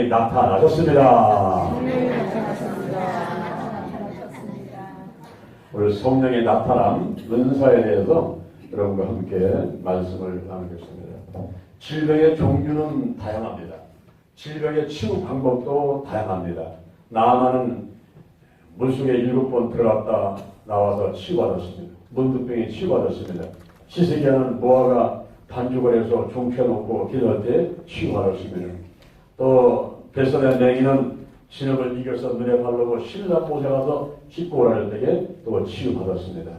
성령이 나타나셨습니다. 오늘 성령의 나타남 은사에 대해서 여러분과 함께 말씀을 나누겠습니다. 질병의 종류는 다양합니다. 질병의 치유 방법도 다양합니다. 나아만은 물속에 7번 들어갔다 나와서 치유받았습니다. 문득병에 치유받았습니다. 시세기야는 모아가 반죽을 해서 종켜놓고 기도할 때 치유받았습니다. 또 벳산의 맹인은 진흙을 이겨서 눈에 바르고 신랑 모세 가서 씻고 오라는 때에 또 치유받았습니다.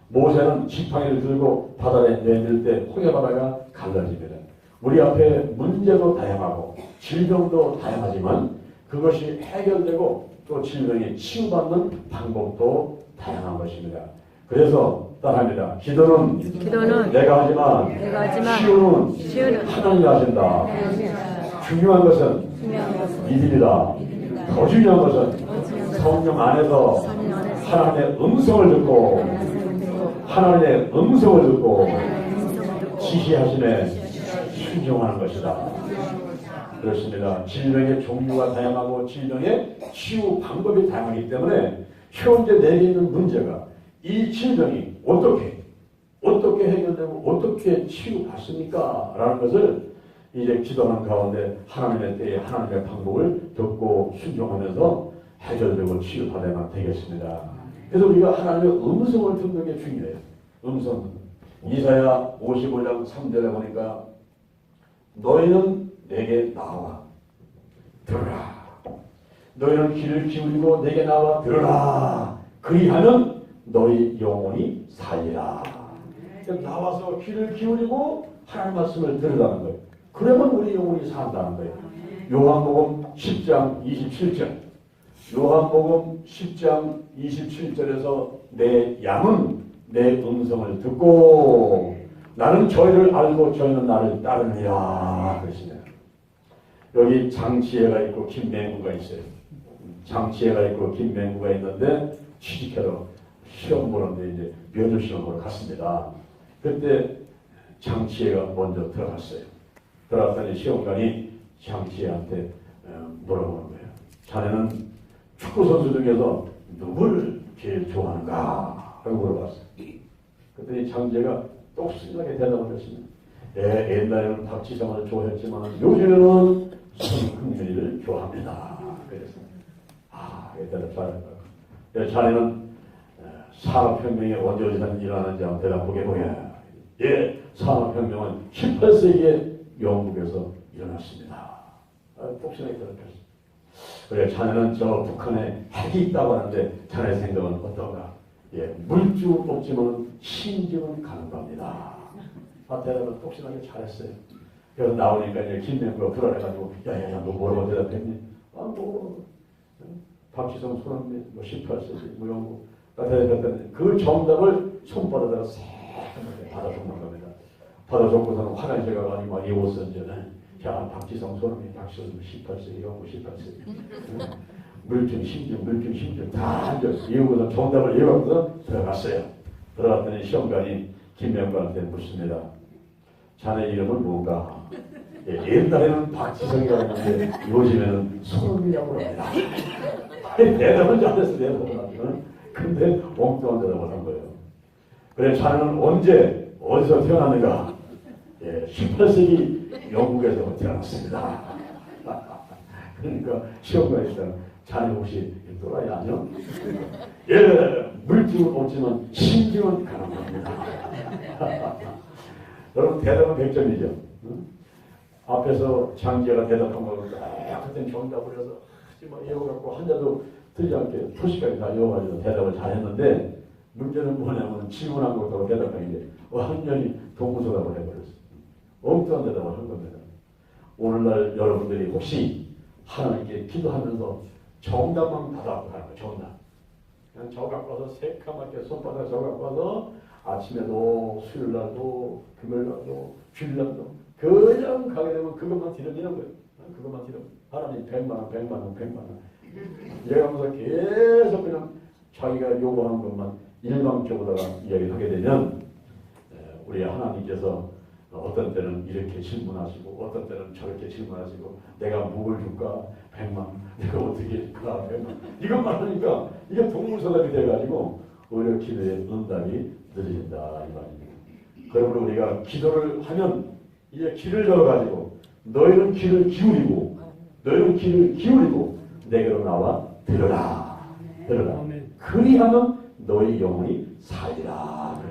모세는 지팡이를 들고 바다에 내밀 때 홍해바다가 갈라집니다. 우리 앞에 문제도 다양하고 질병도 다양하지만 그것이 해결되고 또 질병이 치유받는 방법도 다양한 것입니다. 그래서 따라합니다. 기도는 내가 하지만 치유는 하나님이 하신다. 중요한 것은 믿음이다. 더 중요한 것은 성령 안에서 하나님의 음성을 듣고 하나님의 음성을 듣고 지시하심에 순종하는 것이다. 그렇습니다. 질병의 종류가 다양하고 질병의 치유 방법이 다양하기 때문에 현재 내게 있는 문제가 이 질병이 어떻게 해결되고 어떻게 치유받습니까? 라는 것을 이제 기도하는 가운데 하나님의 때에 하나님의 방법을 듣고 순종하면서 해결되고 치유받아야만 되겠습니다. 그래서 우리가 하나님의 음성을 듣는 게 중요해요. 음성. 이사야 55장 3절에 보니까 너희는 내게 나와 들으라. 너희는 귀를 기울이고 내게 나와 들으라. 그리하면 너희 영혼이 살리라. 나와서 귀를 기울이고 하나님 말씀을 들으라는 거예요. 그러면 우리 영혼이 산다는 거예요. 요한복음 10장 27절. 요한복음 10장 27절에서 내 양은 내 음성을 듣고 나는 저희를 알고 저희는 나를 따르느니라 그러시네요. 여기 장치혜가 있고 김맹구가 있어요. 장치혜가 있고 김맹구가 있는데 취직해서 시험 보는데 이제 면접 시험 보러 갔습니다. 그때 장치혜가 먼저 들어갔어요. 들어갔더니 시험관이 장치혜한테 물어보는 거예요. 자네는 축구 선수 중에서 누구를 제일 좋아하는가? 라고 물어봤어요. 그랬더니 장치혜가 똑순하게 대답을 했습니다. 옛날에는 박지성을 좋아했지만 요즘에는 손흥민을 좋아합니다. 그랬습니다. 대답 잘했다. 자네는 산업혁명이 언제 일어나는지 한번 대답하게 보여. 산업혁명은 18세기에 영국에서 일어났습니다. 똑순하게 대답했습니다. 그래, 자네는 저 북한에 핵이 있다고 하는데 자네 생각은 어떤가? 물질은 없지만 신증은 가는 겁니다. 대답을 똑순하게 잘했어요. 그래서 나오니까 이제 김명구가 불안해가지고 야야야 너 뭐라고 대답했니? 박지성 손흥민 18세기 영국 대답했더니 그 정답을 손바닥에다가 새까맣게 받아 적는 겁니다. 받아 적고서는 화장실 가가지고 막 예고선전에 자 박지성 손흥민 18세기 영국 18세기 물증 심증 다 앉아서 예고서 정답을 예고하고서 들어갔어요. 들어갔더니 시험관이 김명관한테 묻습니다. 자네 이름은 뭔가? 옛날에는 박지성이라고 했는데 요즘에는 손흥민이라고 합니다. 대답은 잘했어. 대답은. 근데 엉뚱한 대답을 한 거예요. 그래 자네는 언제 어디서 태어났는가? 18세기 영국에서 태어났습니다. 그러니까 시험관이 자네 혹시 또라이 아니요? 물증은 없지만 신증은 가능합니다. 여러분 대답은 100점이죠. 앞에서 장지혜가 대답한 거를 그때 정답을 해서 외워갖고 한자도 틀리지 않게 표시까지 다 외워가지고 대답을 잘했는데 문제는 뭐냐면 질문한 것도 대답한 게 완전히 동문서답을 해버렸어요. 엉뚱한 대답을 한 겁니다. 오늘날 여러분들이 혹시 하나님께 기도하면서 정답만 받아갖고 가는 거예요. 정답. 그냥 저 갖고 와서 새까맣게 손바닥 저 갖고 와서 아침에도 수요일날도 금요일날도 주일날도 그냥 가게 되면 그것만 드려지는 거예요. 그것만 드려. 하나님 100만원 이래가면서 계속 그냥 자기가 요구하는 것만 일방적으로 이야기를 하게 되면 우리 하나님께서 어떤 때는 이렇게 질문하시고 어떤 때는 저렇게 질문하시고 내가 뭘 줄까? 100만. 내가 어떻게 줄까? 100만. 이것만 하니까 이게 동물서답이 돼가지고 오히려 기도의 응답이 늦어진다 이 말입니다. 그러므로 우리가 기도를 하면 이제 귀를 열어가지고 너희는 귀를 기울이고 너희는 귀를 기울이고 내게로 나와 들으라. 들으라. 그리하면 너희 영혼이 살리라.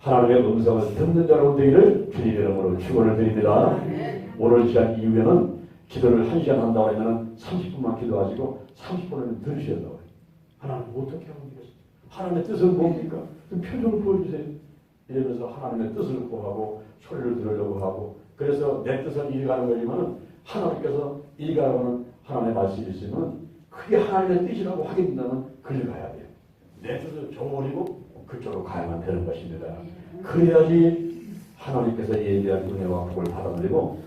하나님의 음성을 듣는 여러분 되기를 주님의 이름으로 축원을 드립니다. 오늘 시간 이후에는 기도를 1시간 한다고 하면 30분만 기도하시고 30분을 들으셔야 한다고 해요. 하나님 어떻게 하면 되겠습니까? 하나님의 뜻은 뭡니까? 좀 표정을 보여주세요. 이러면서 하나님의 뜻을 구하고 소리를 들으려고 하고 그래서 내 뜻은 이리 가는 거지만 하나님께서 이리 가라는 하나님의 말씀이 있으면 그게 하나님의 뜻이라고 하게 된다면 그를 가야 돼요. 내 뜻을 저버리고 그쪽으로 가야만 되는 것입니다. 그래야지 하나님께서 예비한 은혜와 복을 받아들이고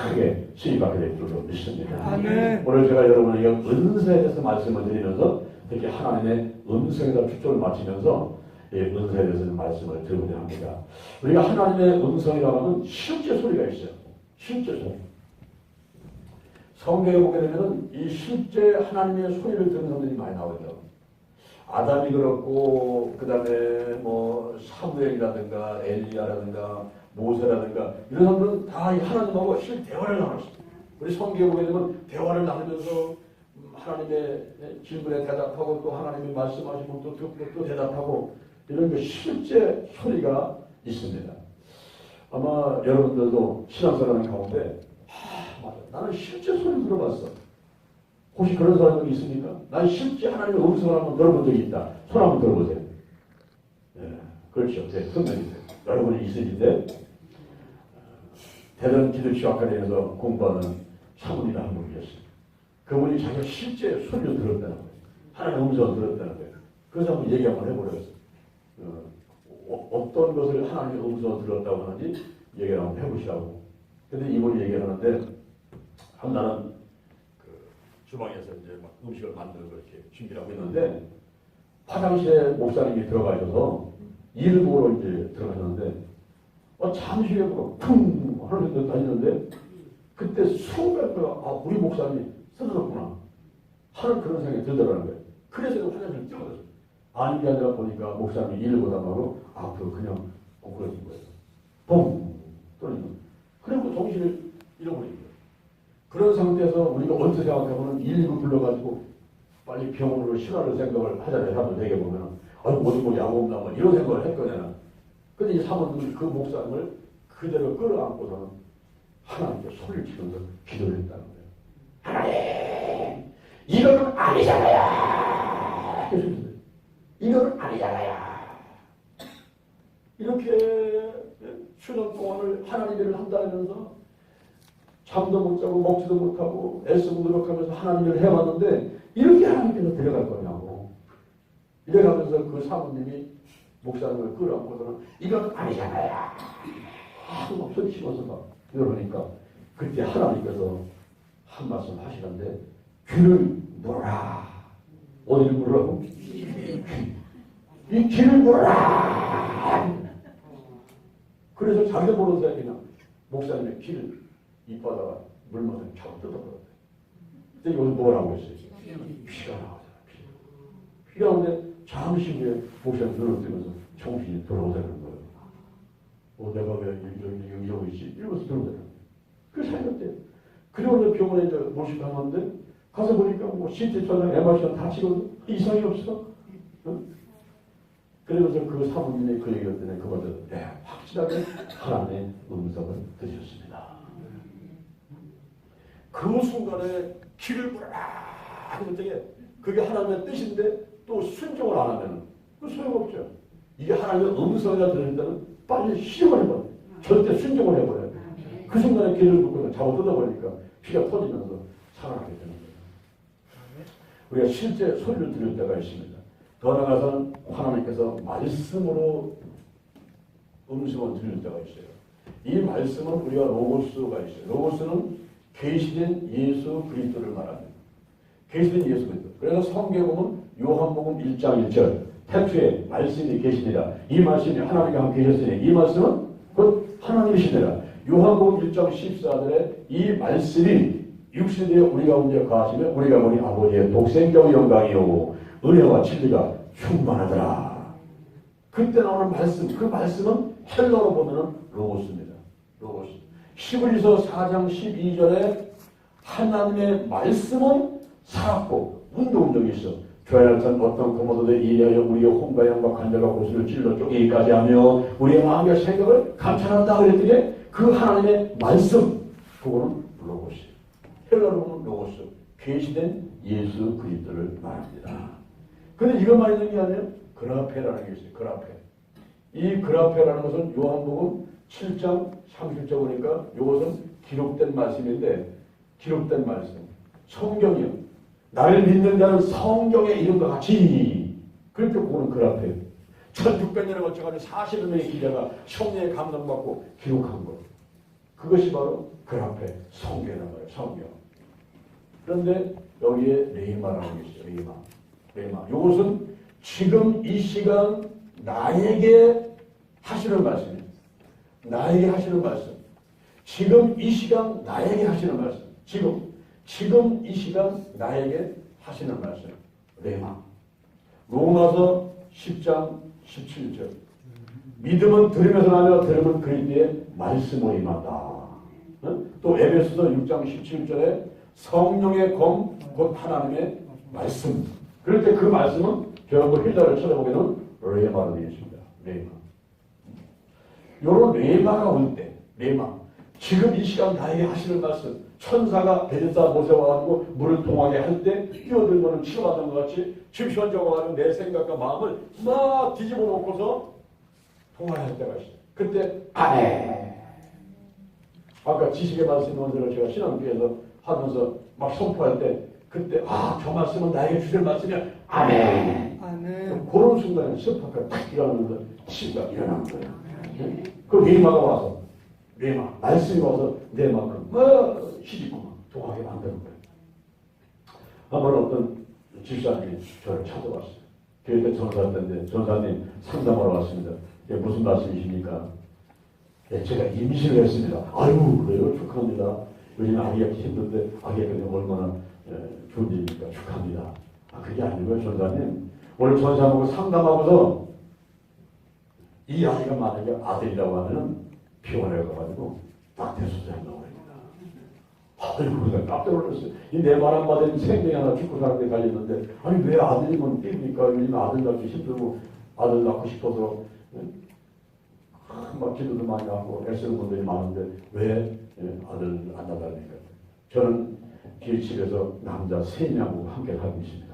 크게 수입하게 될 줄로 믿습니다. 아멘. 오늘 제가 여러분에게 은사에 대해서 말씀을 드리면서 특히 하나님의 음성에다 초점을 맞추면서 이 은사에 대해서 말씀을 드리고자 합니다. 우리가 하나님의 음성이라고 하면 실제 소리가 있어요. 실제 소리. 성경에 보게 되면 이 실제 하나님의 소리를 듣는 사람들이 많이 나오죠. 아담이 그렇고 그 다음에 뭐 사무엘이라든가 엘리야라든가 모세라든가 이런 사람들은 다 하나님하고 실 대화를 나눴습니다. 우리 성경에 보게 되면 대화를 나누면서 하나님의 질문에 대답하고 또 하나님이 말씀하시고 또 듣고 또 대답하고 이런 그 실제 소리가 있습니다. 아마 여러분들도 신앙생활 가운데 맞아. 나는 실제 소리 들어봤어. 혹시 그런 사람이 있습니까? 난 실제 하나님의 음성을 한번 들어본 적이 있다. 손 한번 들어보세요. 네, 그렇죠. 네, 손 내주세요. 여러분이 있으신데 대전 기독교학과에서 공부하는 사모님 한 분이 계셨어요. 그분이 자기가 실제 소리를 들었다는 거예요. 하나님의 음성을 들었다는 거예요. 그래서 한번 얘기 한번 해보려고 어떤 것을 하나님의 음성을 들었다고 하는지 얘기를 한번 해보시라고. 근데 이분이 얘기를 하는데 나는 주방에서 이제 막 음식을 만들고 이렇게 준비를 하고 있는데 화장실에 목사님이 들어가 있어서 일을 보러 이제 들어가셨는데 잠시 후에 쿵 하는 데 다니는데 그때 순간 우리 목사님이 쓰러졌구나 하는 그런 생각이 들더라는 거예요. 그래서 화장실을 뛰어들었어요. 아닌 게 아니라 보니까 목사님이 일을 보다 말고 앞으로 그냥 엉클어진 거예요. 嘣! 떨어진 거예요. 그리고 정신을 잃어버린 거예요. 그런 상태에서 우리가 어떻게 생각하면 119 불러가지고 빨리 병원으로 실화를 생각을 하잖아요. 사람들 되게 보면 어디 뭐 약 없나 뭐 이런 생각을 했거든요. 근데 이 사모님이 그 목사님을 그대로 끌어안고서는 하나님께 소리를 치면서 기도를 했다는 거예요. 하나님! 이거는 아니잖아요! 이거는 아니잖아요! 이렇게 수년 동안을 하나님 일을 한다면서 잠도 못 자고 먹지도 못하고 애쓰고 노력하면서 하나님 일을 해왔는데 이렇게 하나님께서 데려갈 거냐고 이래가면서 그 사모님이 목사님을 끌어안고서는 이건 아니잖아요. 하도 막 소리치면서 막 이러니까 그때 하나님께서 한 말씀 하시는데 귀를 물어라. 어디를 물으라고? 이 귀를 물어라. 그래서 자기가 모르면서 그냥 목사님의 귀를 입바다가 물면서 자꾸 뜯어버렸대. 근데 여기서 뭐라고 했어요? 피가 나오잖아. 피가 나오는데 잠시 후에 목사님 눈을 뜨면서 정신이 돌아오자는 거예요. 내가 왜 이러고 있지? 이러면서 들어오자는 거예요. 그 살렸대요. 그리고 병원에 이제 모시고 갔는데 가서 보니까 뭐 CT 천장, MRI처럼 다 찍어도 이상이 없어. 응? 그러면서 그 사모님이 그 얘기를 했더니 그것을 확실하게 하나님의 음성을 들으셨습니다. 그 순간에 귀를 물어라 하는 되게 그게 하나님의 뜻인데 또 순종을 안 하면 그 소용없죠. 이게 하나님의 음성이라 들을 때는 빨리 실험을 해버려요. 절대 순종을 해버려요. 그 순간에 귀를 묶고 잡아 뜯어버리니까 피가 터지면서 살아나게 되는 거예요. 우리가 실제 소리를 들을 때가 있습니다. 더 나아가서는 하나님께서 말씀으로 음성을 들을 때가 있어요. 이 말씀은 우리가 로고스가 있어요. 로고스는 계시된 예수 그리스도를 말합니다. 계시된 예수 그리스도. 그래서 성경에 보면 요한복음 1장 1절 태초에 말씀이 계시니라. 이 말씀이 하나님과 함께 계셨으니 이 말씀은 곧 하나님이시니라. 요한복음 1장 14절에 이 말씀이 육신에 우리 가운데 거하시며 우리가 보니 아버지의 독생자의 영광이요 은혜와 진리가 충만하더라. 그때 나오는 말씀, 그 말씀은 헬라어로 보면 로고스입니다. 로고스. 히브리서 4장 12절에 하나님의 말씀은 살았고 운동력이 있어 교회할전 어떤 고모도에 이하여 우리의 혼과 양과 관절과 고수를 찔러 쪼개기까지 하며 우리의 마음과 생각을 감찰한다 그랬더니 그 하나님의 말씀 그거는 로고스. 헬라어로 보면 로고스. 계시된 예수 그리스도를 말합니다. 근데 이것만 있는 게 아니에요. 그라페라는 게 있어요. 그라페. 이 그라페라는 것은 요한복음 7장 30절 보니까 이것은 기록된 말씀인데 기록된 말씀. 성경이요. 나를 믿는 자는 성경의 이름과 같이. 그렇게 그거는 그라페. 1600년에 걸쳐가지고 40여 명의 기자가 성령의 감동받고 기록한 것. 그것이 바로 그라페 성경이라는 거예요. 성경. 그런데 여기에 레이마라는 게 있어요. 레이마. 레이마. 이것은 지금 이 시간 나에게 하시는 말씀이에요. 나에게 하시는 말씀. 지금 이 시간 나에게 하시는 말씀. 지금 이 시간 나에게 하시는 말씀. 레마. 로마서 10장 17절. 믿음은 들으면서 나며 들으면 그리스도의 말씀으로 임한다. 또 에베소서 6장 17절에 성령의 검, 곧 하나님의 말씀. 그럴 때 그 말씀은 결국 힐라를 찾아보기에는 레마로 되어 있습니다. 레마. 요런 레마가 올 때, 레마. 지금 이 시간 나에게 하시는 말씀. 천사가 베데스다 못에 와가지고 물을 통하게 할 때 뛰어들면 치료받는 것 같이 집시원 적어가지고 내 생각과 마음을 막 뒤집어 놓고서 통화할 때가 있어요. 그때 아멘. 아까 지식의 말씀 원서를 제가 신앙교회에서 하면서 막 선포할 때 그때 저 말씀은 나에게 주실 말씀이야. 아멘. 아멘. 그런 순간에 스파크가 탁 일어나면서 치유가 일어나는 거예요. 그 레마가 와서 레마 말씀이 와서 내 마음을 막 시집고 막 동하게 만드는 거예요. 한번 어떤 집사님이 저를 찾아왔어요. 교회 때 전사했는데 전사님 상담하러 왔습니다. 이게 무슨 말씀이십니까? 제가 임신을 했습니다. 아유 그래요? 축하합니다. 요즘 아기가 힘든데 아기가 그냥 얼마나 좋은 일입니까? 축하합니다. 그게 아니고요 전사님. 오늘 전사하고 상담하고서 이 아이가 만약에 아들이라고 하면은 피곤해 가지고 낙태수술에 넣어버립니다. 아이고 내가 깜짝 놀랐어요. 이 내 말 한마디는 생명이 하나 죽고 사는 데 달렸는데 아니 왜 아들이면 삐입니까? 요즘 아들 낳기 힘들고 아들 낳고 싶어서 막 기도도 많이 하고 애쓰는 분들이 많은데 왜 아들 안 낳아달니까? 저는 집에서 남자 3명하고 함께 살고 있습니다.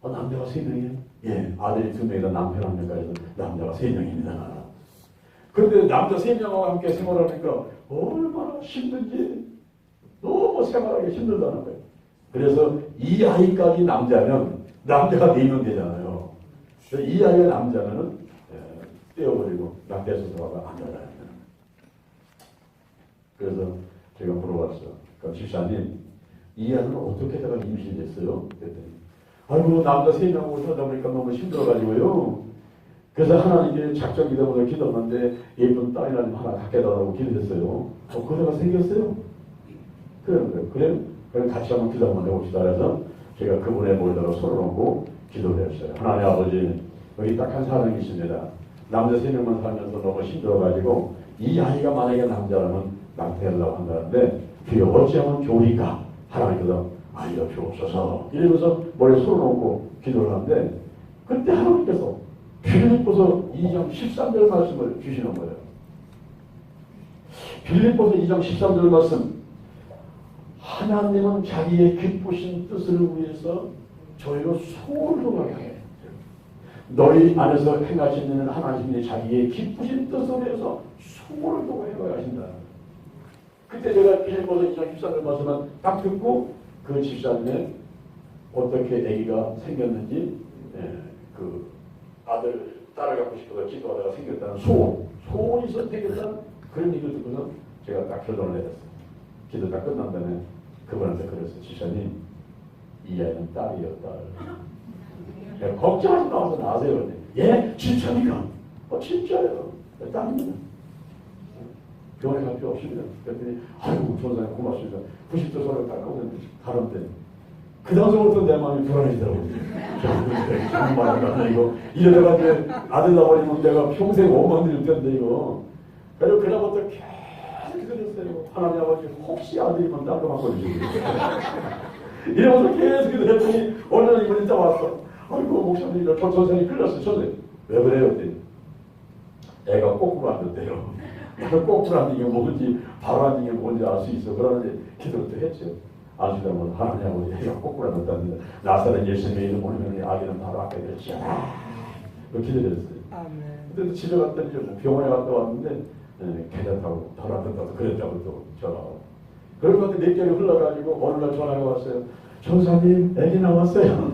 남자가 3명이에요? 예, 아들이 2명이다 남편 1명까지 해서 남자가 3명입니다. 그런데 남자 3명하고 함께 생활하니까 얼마나 힘든지 너무 생활하기 힘들다는 거예요. 그래서 이 아이까지 남자면 남자가 4명 되잖아요. 그래서 이 아이가 남자면은 떼어버리고 낙태수술하고 안 나가요. 그래서 제가 물어봤어요. 그러니까 집사님 이 아이는 어떻게 다가 임신됐어요? 그랬더니 아이고 남자 3명하고 살다 보니까 너무 힘들어가지고요. 그래서 하나님께 작전 기도보다 기도하는데 예쁜 딸이라는 하나 갖게 달라고 기도했어요. 그대가 생겼어요. 그러는 거예요. 그럼 같이 한번 기도 한번 해봅시다. 그래서 제가 그분의 머리다가 손을 얹고 기도를 했어요. 하나님 아버지 여기 딱 한 사람이 있습니다. 남자 3명만 살면서 너무 힘들어가지고 이 아이가 만약에 남자라면 낙태하려고 한다는데 그게 어찌하면 좋으니까 하나님께서 알려주옵소서 이러면서 머리에 손을 얹고 기도를 하는데 그때 하나님께서 빌립보서 2장 13절 말씀을 주시는 거예요. 빌립보서 2장 13절 말씀. 하나님은 자기의 기쁘신 뜻을 위해서 저희로 소홀로 하게 해요. 너희 안에서 행하시는 하나님이 자기의 기쁘신 뜻을 위해서 소홀로 하게 하신다. 그때 제가 빌립보서 2장 13절 말씀을 딱 듣고 그 집사님의 어떻게 아기가 생겼는지 그 아들, 딸을 갖고 싶어서 기도하다가 생겼다는 소원이 있어서 생겼다는 그런 얘기를 듣고서 제가 딱 결론을 내렸어요. 기도 다 끝난 다음에 그분한테 그랬어요. 집사님, 이 아이는 딸이요, 딸. 걱정하지 마서 나세요. 예? 진짜입니까? 진짜예요. 딸입니다. 병원에 갈 필요 없습니다. 그랬더니 아이고 전사님 고맙습니다. 90도 손을 딱 하고 가는데 그 당시부터 내 마음이 불안해지더라고요. 정말 이거 이러다가 이제 아들 나버리면 내가 평생 엉망될 텐데 이거. 그리고 그날부터 계속 기도했어요. 하나님 아버지 혹시 아들이면 딸로 바꿔주시고 이러면서 계속 기도했더니 어느 날 이분이 딱 왔어. 아이고 목사님 저 전생이 끌렸어. 전생 왜 그래요? 그랬더니 애가 거꾸로 앉았대요. 나는 거꾸로 앉는 게 뭔지 바로 앉는 게 뭔지 알 수 있어. 그러는데 기도를 또 했죠. 아시다면 하나님 아버지 애가 거꾸로 앉았다는데 나사렛 예수님의 이름 모르면 아기는 바로 앞에 들지어라. 그 기도를 했어요. 근데 집에 갔더니 병원에 갔다 왔는데 괜찮다고 바로 앉았다고 그랬다고 또 전화가 오고. 그런 것도 몇 개월이 흘러가지고 어느 날 전화가 왔어요. 전사님 애기 나왔어요.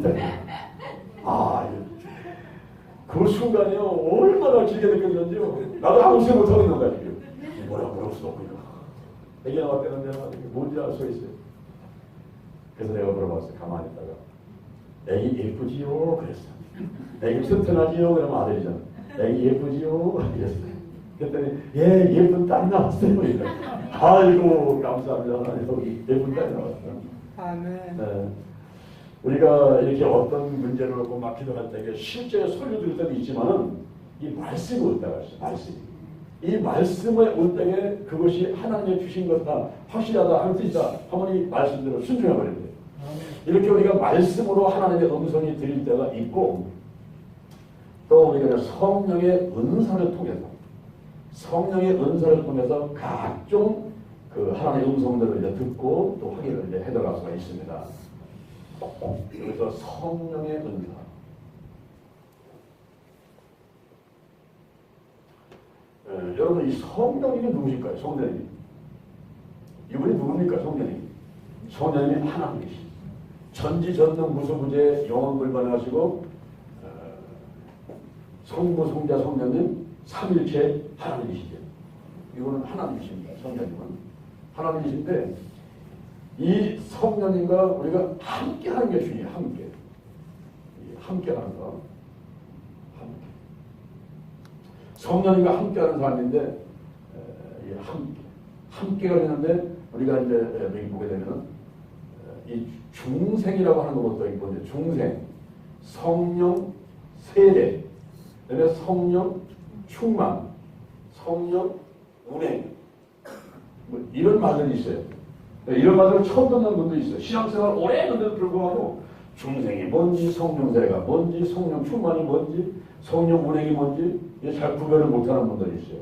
그 순간이요 얼마나 길게 느껴졌는지요. 나도 아무 생각 못하고 있는 거야 지금. 뭐라고 물을 수도 없고 이거. 애기 나왔다는 데는 뭔지 알 수 있어요. 그래서 내가 물어봤어요. 가만히 있다가 애기 예쁘지요? 그랬어. 애기 튼튼하지요? 그러면 아들이잖아. 애기 예쁘지요? 그랬어요. 그랬더니 예쁜 딸이 나왔어요. 아이고 감사합니다. 하나님 예쁜 딸이 나왔어요. 아멘. 네. 우리가 이렇게 어떤 문제를 놓고 막 기도할 때 실제 소리 들을 때도 있지만은 이 말씀이 올 때가 있어요. 말씀이. 이 말씀에 올 때에 그것이 하나님의 주신 것이다. 확실하다. 할 수 있다. 하면 이 말씀대로 순종해 버리면 돼요. 이렇게 우리가 말씀으로 하나님의 음성이 들릴 때가 있고 또 우리가 성령의 은사를 통해서 각종 그 하나님의 음성들을 이제 듣고 또 확인을 이제 해나갈 수가 있습니다. 그래서 성령의 은사. 여러분 이 성령님이 누구실까요? 성령님. 이분이 누굽니까? 성령님. 성령님이 하나님이십니다. 전지전능 무소부재 영원불변하시고 성부 성자 성령님 삼일체 하나님이시죠. 이거는 하나님이십니다. 성령님은 하나님이신데 이 성령님과 우리가 함께하는 게 중요해요. 함께하는 거. 성령님과 함께하는 사람인데 함께가 되는데 우리가 이제 여기 보게 되면은 이 중생이라고 하는 것도 있고 중생, 성령 세례, 그다음에 성령 충만, 성령 운행 뭐 이런 말들이 있어요. 이런 말들을 처음 듣는 분도 있어요. 신앙생활 오래 했는데도 불구하고 중생이 뭔지, 성령 세례가 뭔지, 성령 충만이 뭔지, 성령 운행이 뭔지 잘 구별을 못하는 분들이 있어요.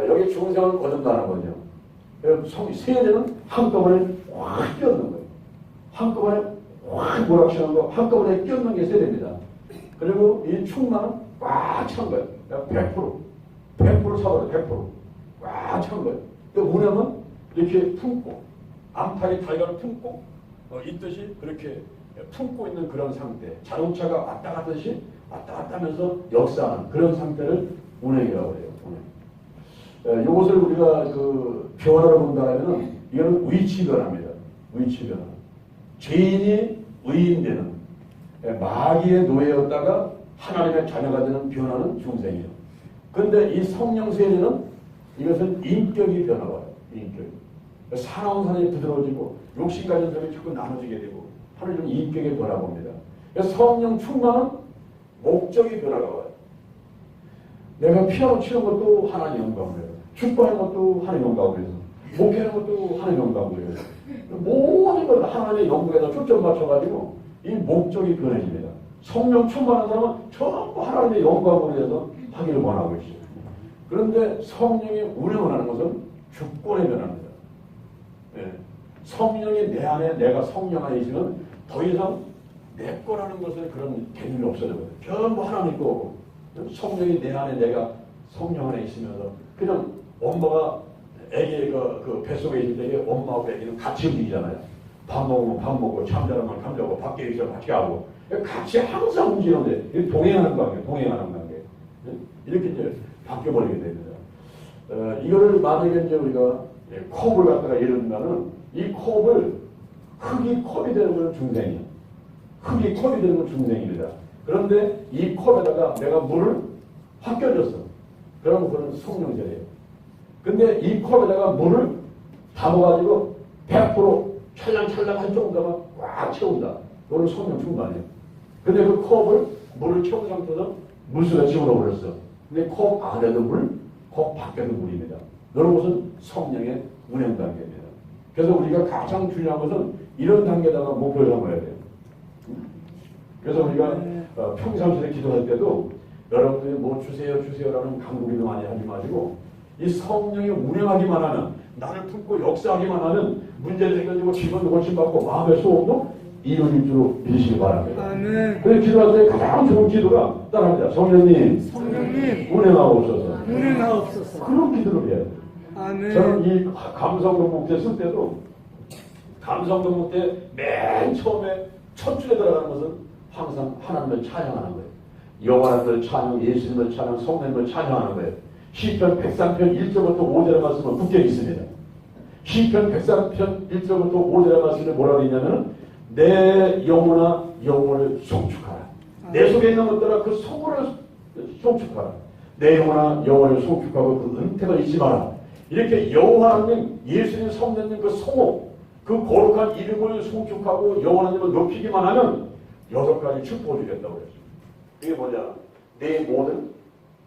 여기 중생은 거듭나는 거죠. 세례는 한꺼번에 확 끼얹는 거예요. 한꺼번에 확 몰아치는 거, 한꺼번에 끼얹는 게 세례입니다. 그리고 이 충만은 꽉 찬 거예요. 100% 차버려요. 100% 꽉 찬 거예요. 그 운행은 이렇게 품고 암탉이 달걀을 품고 있듯이 그렇게 품고 있는 그런 상태. 자동차가 왔다 갔듯이 왔다 갔다 하면서 역사하는 그런 상태를 운행이라고 해요. 이것을 우리가 그 변화를 본다면 이거는 위치 변화입니다. 위치 변화. 죄인이 의인되는 마귀의 노예였다가 하나님의 자녀가 되는 변화는 중생이에요. 그런데 이 성령 세례는 이것은 인격이 변화와요. 인격이. 사나운 사람이 부드러워지고 욕심 가진 사람이 자꾸 나눠지게 되고 하는 좀 인격의 변화가 옵니다. 성령 충만은 목적이 변화가 와요. 내가 피아노 치는 것도 하나님 영광을 해요. 축구하는 것도 하나님 영광을 해서 목회하는 것도 하나님 영광을 해요. 모든 걸 하나님의 영광에다 초점 맞춰가지고 이 목적이 변해집니다. 성령 충만한 사람은 전부 하나님의 영광을 위해서 하기를 원하고 있어요. 그런데 성령이 운행을 하는 것은 주권의 변화입니다. 성령이 내 안에 내가 성령 안에 있으면 더 이상 내 거라는 것은 그런 개념이 없어져요. 전부 하나님 거고 성령이 내 안에 내가 성령 안에 있으면서 그냥 엄마가 애기 그 뱃속에 있을 때 엄마하고 애기는 같이 움직이잖아요. 밥 먹으면 밥 먹고 잠자면 잠자고 밖에 있으면 같이 하고 같이 항상 움직이는데 동행하는 관계, 동행하는 관계 이렇게 이제 바뀌어버리게 됩니다. 이거를 만약에 이제 우리가 컵을 갖다가 예른다면 이 컵을 흙이 컵이 되는 건 중생이에요. 흙이 컵이 되는 건 중생입니다. 그런데 이 컵에다가 내가 물을 확 껴줬어. 그러면 그건 성령 세례예요. 근데 이 컵에다가 물을 담아가지고 100% 찰랑찰랑 한쪽으로다가 꽉 채운다. 이거는 성령 충만이에요. 근데 그 컵을 물을 채운 상태에서 물속에 집어넣어버렸어. 근데 컵 안에도 물, 컵 밖에도 물입니다. 이런 것은 성령의 운행 단계입니다. 그래서 우리가 가장 중요한 것은 이런 단계에다가 목표를 삼아야 돼요. 그래서 우리가 평상시에 기도할 때도 여러분들이 뭐 주세요라는 강구기도 많이 하지 마시고 이 성령이 운행하기만 하는, 나를 품고 역사하기만 하는, 문제를 해결되고 직원도 고침받고 마음의 소원도 이루어질 줄 믿으시기 바랍니다. 아멘. 그래서 기도할 때 가장 좋은 기도가 따라합니다. 성령님 운행하옵소서. 운행하옵소서. 그런 기도를 해야 돼요. 아멘. 저는 이 감성동 목태 쓸 때도 감성동 목태 맨 처음에 첫 줄에 들어가는 것은 항상 하나님을 찬양하는 거예요. 여호와를 찬양, 예수님을 찬양, 성령님을 찬양하는 거예요. 시편 103편 1절부터 5절의 말씀은 붙여 있습니다. 시편 103편 1절부터 5절의 말씀에 뭐라고 있냐면 내 영혼아 영혼을 송축하라. 내 속에 있는 것들아 그 성호를 송축하라. 내 영혼아 영혼을 송축하고 그 은택을 잊지 마라. 이렇게 여호와 하나님, 예수님, 성령님 그 성호, 그 거룩한 이름을 송축하고 여호와 하나님을 높이기만 하면 6가지 축복을 주겠다고 그랬어요. 이게 뭐냐? 내 모든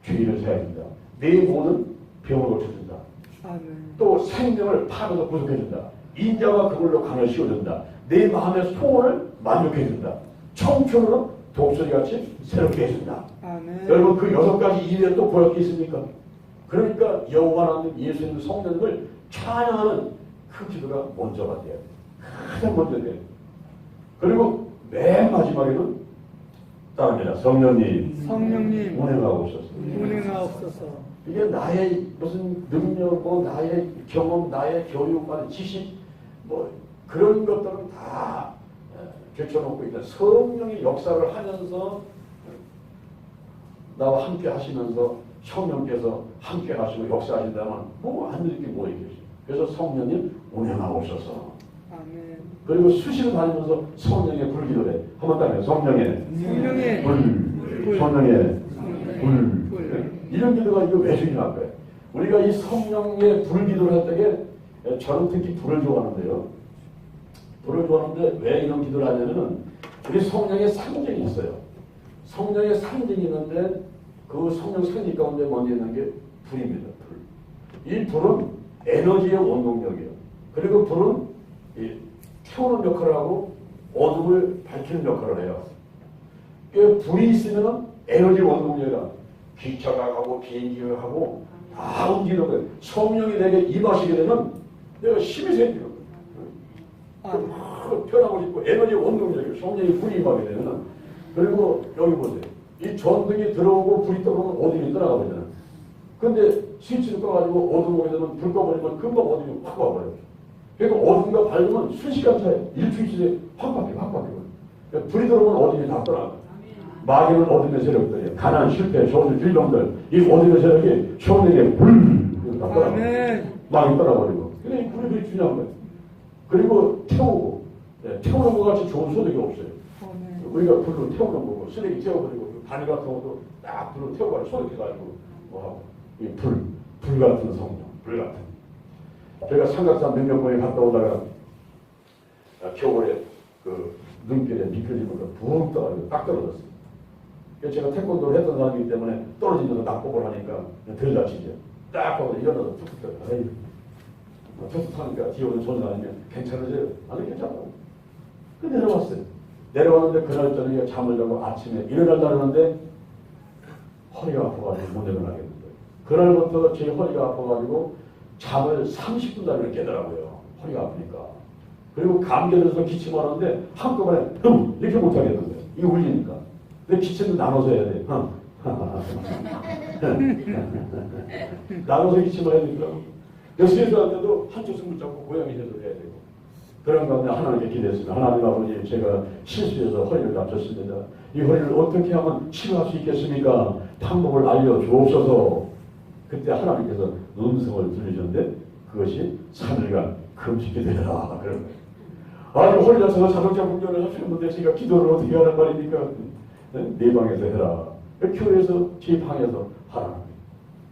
죄를 사해준다. 내 모든 병을 고쳐준다. 아멘. 또 생명을 파면서 구속해준다. 인자와 그걸로 강을 씌워준다. 내 마음의 소원을 만족해준다. 청춘으로 독수리같이 새롭게 해준다. 아멘. 여러분 그 6가지 이외에 또 보일 게 있습니까? 그러니까 여호와 하나님, 예수님, 성령님을 찬양하는 그 기도가 먼저가 돼요. 가장 먼저 돼요. 그리고 맨 마지막에는 따릅니다. 성령님 운행하옵소서. 운행하옵소서. 이게 나의 무슨 능력, 뭐 나의 경험, 나의 교육, 지식, 뭐 그런 것들은 다 제쳐놓고 있다. 성령이 역사를 하면서 나와 함께 하시면서 성령께서 함께 하시고 역사하신다면 뭐 안 될 게 뭐 있겠어요. 그래서 성령님 운행하옵소서. 아멘. 그리고 수시로 다니면서 성령의 불기도래. 한번 따라해요. 성령의 불, 성령의 불. 이런 기도가 이거 왜 중요한 거예요? 우리가 이 성령의 불기도를 할 때에 저는 특히 불을 좋아하는데요. 불을 좋아하는데 왜 이런 기도를 하냐면은 우리 성령의 상징이 있어요. 성령의 상징이 있는데 그 성령 상징 가운데 먼저 있는 게 불입니다. 불. 이 불은 에너지의 원동력이에요. 그리고 불은 태우는 역할을 하고 어둠을 밝히는 역할을 해요. 불이 있으면 에너지 원동력이라 기차가 가고 비행기가 가고 다 움직이는 거예요. 성령이 내게 임하시게 되면 내가 힘이 생기는 거예요. 막 편하고 싶고 에너지 원동력이에요. 성령이 불이 임하게 되면. 그리고 여기 보세요. 이 전등이 들어오고 불이 떠오르면 어둠이 떠나가 버리잖아요. 근데 스위치를 꺼가지고 어둠 오게 되면 불 꺼버리면 금방 어둠이 확 와버려요. 그러니까 어둠과 밝으면 순식간 차에 일주일째 확 바뀌어요. 그러니까 불이 들어오면 어둠이 다 떠나가요. 마귀는 어둠의 세력들이에요. 가난, 실패, 저주, 질병들, 이 어둠의 세력이 성령의 불 다 떠나가요. 마귀 떠나버리고. 근데 이 불이 되게 중요한 거예요. 그리고 태우고, 태우는 것 같이 좋은 소득이 없어요. 우리가 불로 태우는 거고, 쓰레기 태워버리고, 바늘 같은 것도 딱 불로 태워가지고 소득해가지고 뭐 하고. 이 불 같은 성령, 불 같은. 제가 삼각산 명령봉에 갔다 오다가 겨울에 그 눈길에 미끄러지면서 붕 떠가지고 딱 떨어졌어요. 그래서 제가 태권도를 했던 사람이기 때문에 떨어지면서 낙법을 하니까 덜 다치죠. 딱 하고 일어나서 툭툭 떠요. 툭툭 하니까 뒤에 오는 전사님이 괜찮으세요? 아니 괜찮아요. 그 내려왔어요. 내려왔는데 그날 저녁에 잠을 자고 아침에 일어나려는데 허리가 아파가지고 못 일어나겠는 거예요. 그날부터 제 허리가 아파가지고 잠을 30분짜리를 깨더라고요. 허리가 아프니까. 그리고 감기에 들어서 기침하는데 한꺼번에 이렇게 못하겠는 거예요. 이거 울리니까. 근데 기침도 나눠서 해야 돼. 나눠서 기침을 해야 되더라고요. 그래서 세수할 때도 한쪽 숨을 잡고 고양이 세수를 해야 되고. 그런 가운데 하나님께 기도했습니다. 하나님 아버지, 제가 실수해서 허리를 다쳤습니다. 이 허리를 어떻게 하면 치료할 수 있겠습니까? 방법을 알려주옵소서. 그때 하나님께서 음성을 들리셨는데 그것이 3일간 금식이 되라. 그런 거예요. 아니 허리 다쳐서 자동차 운전을 하시는데 제가 기도를 어떻게 하란 말입니까? 네 방에서 해라. 교회에서 제 방에서 하라.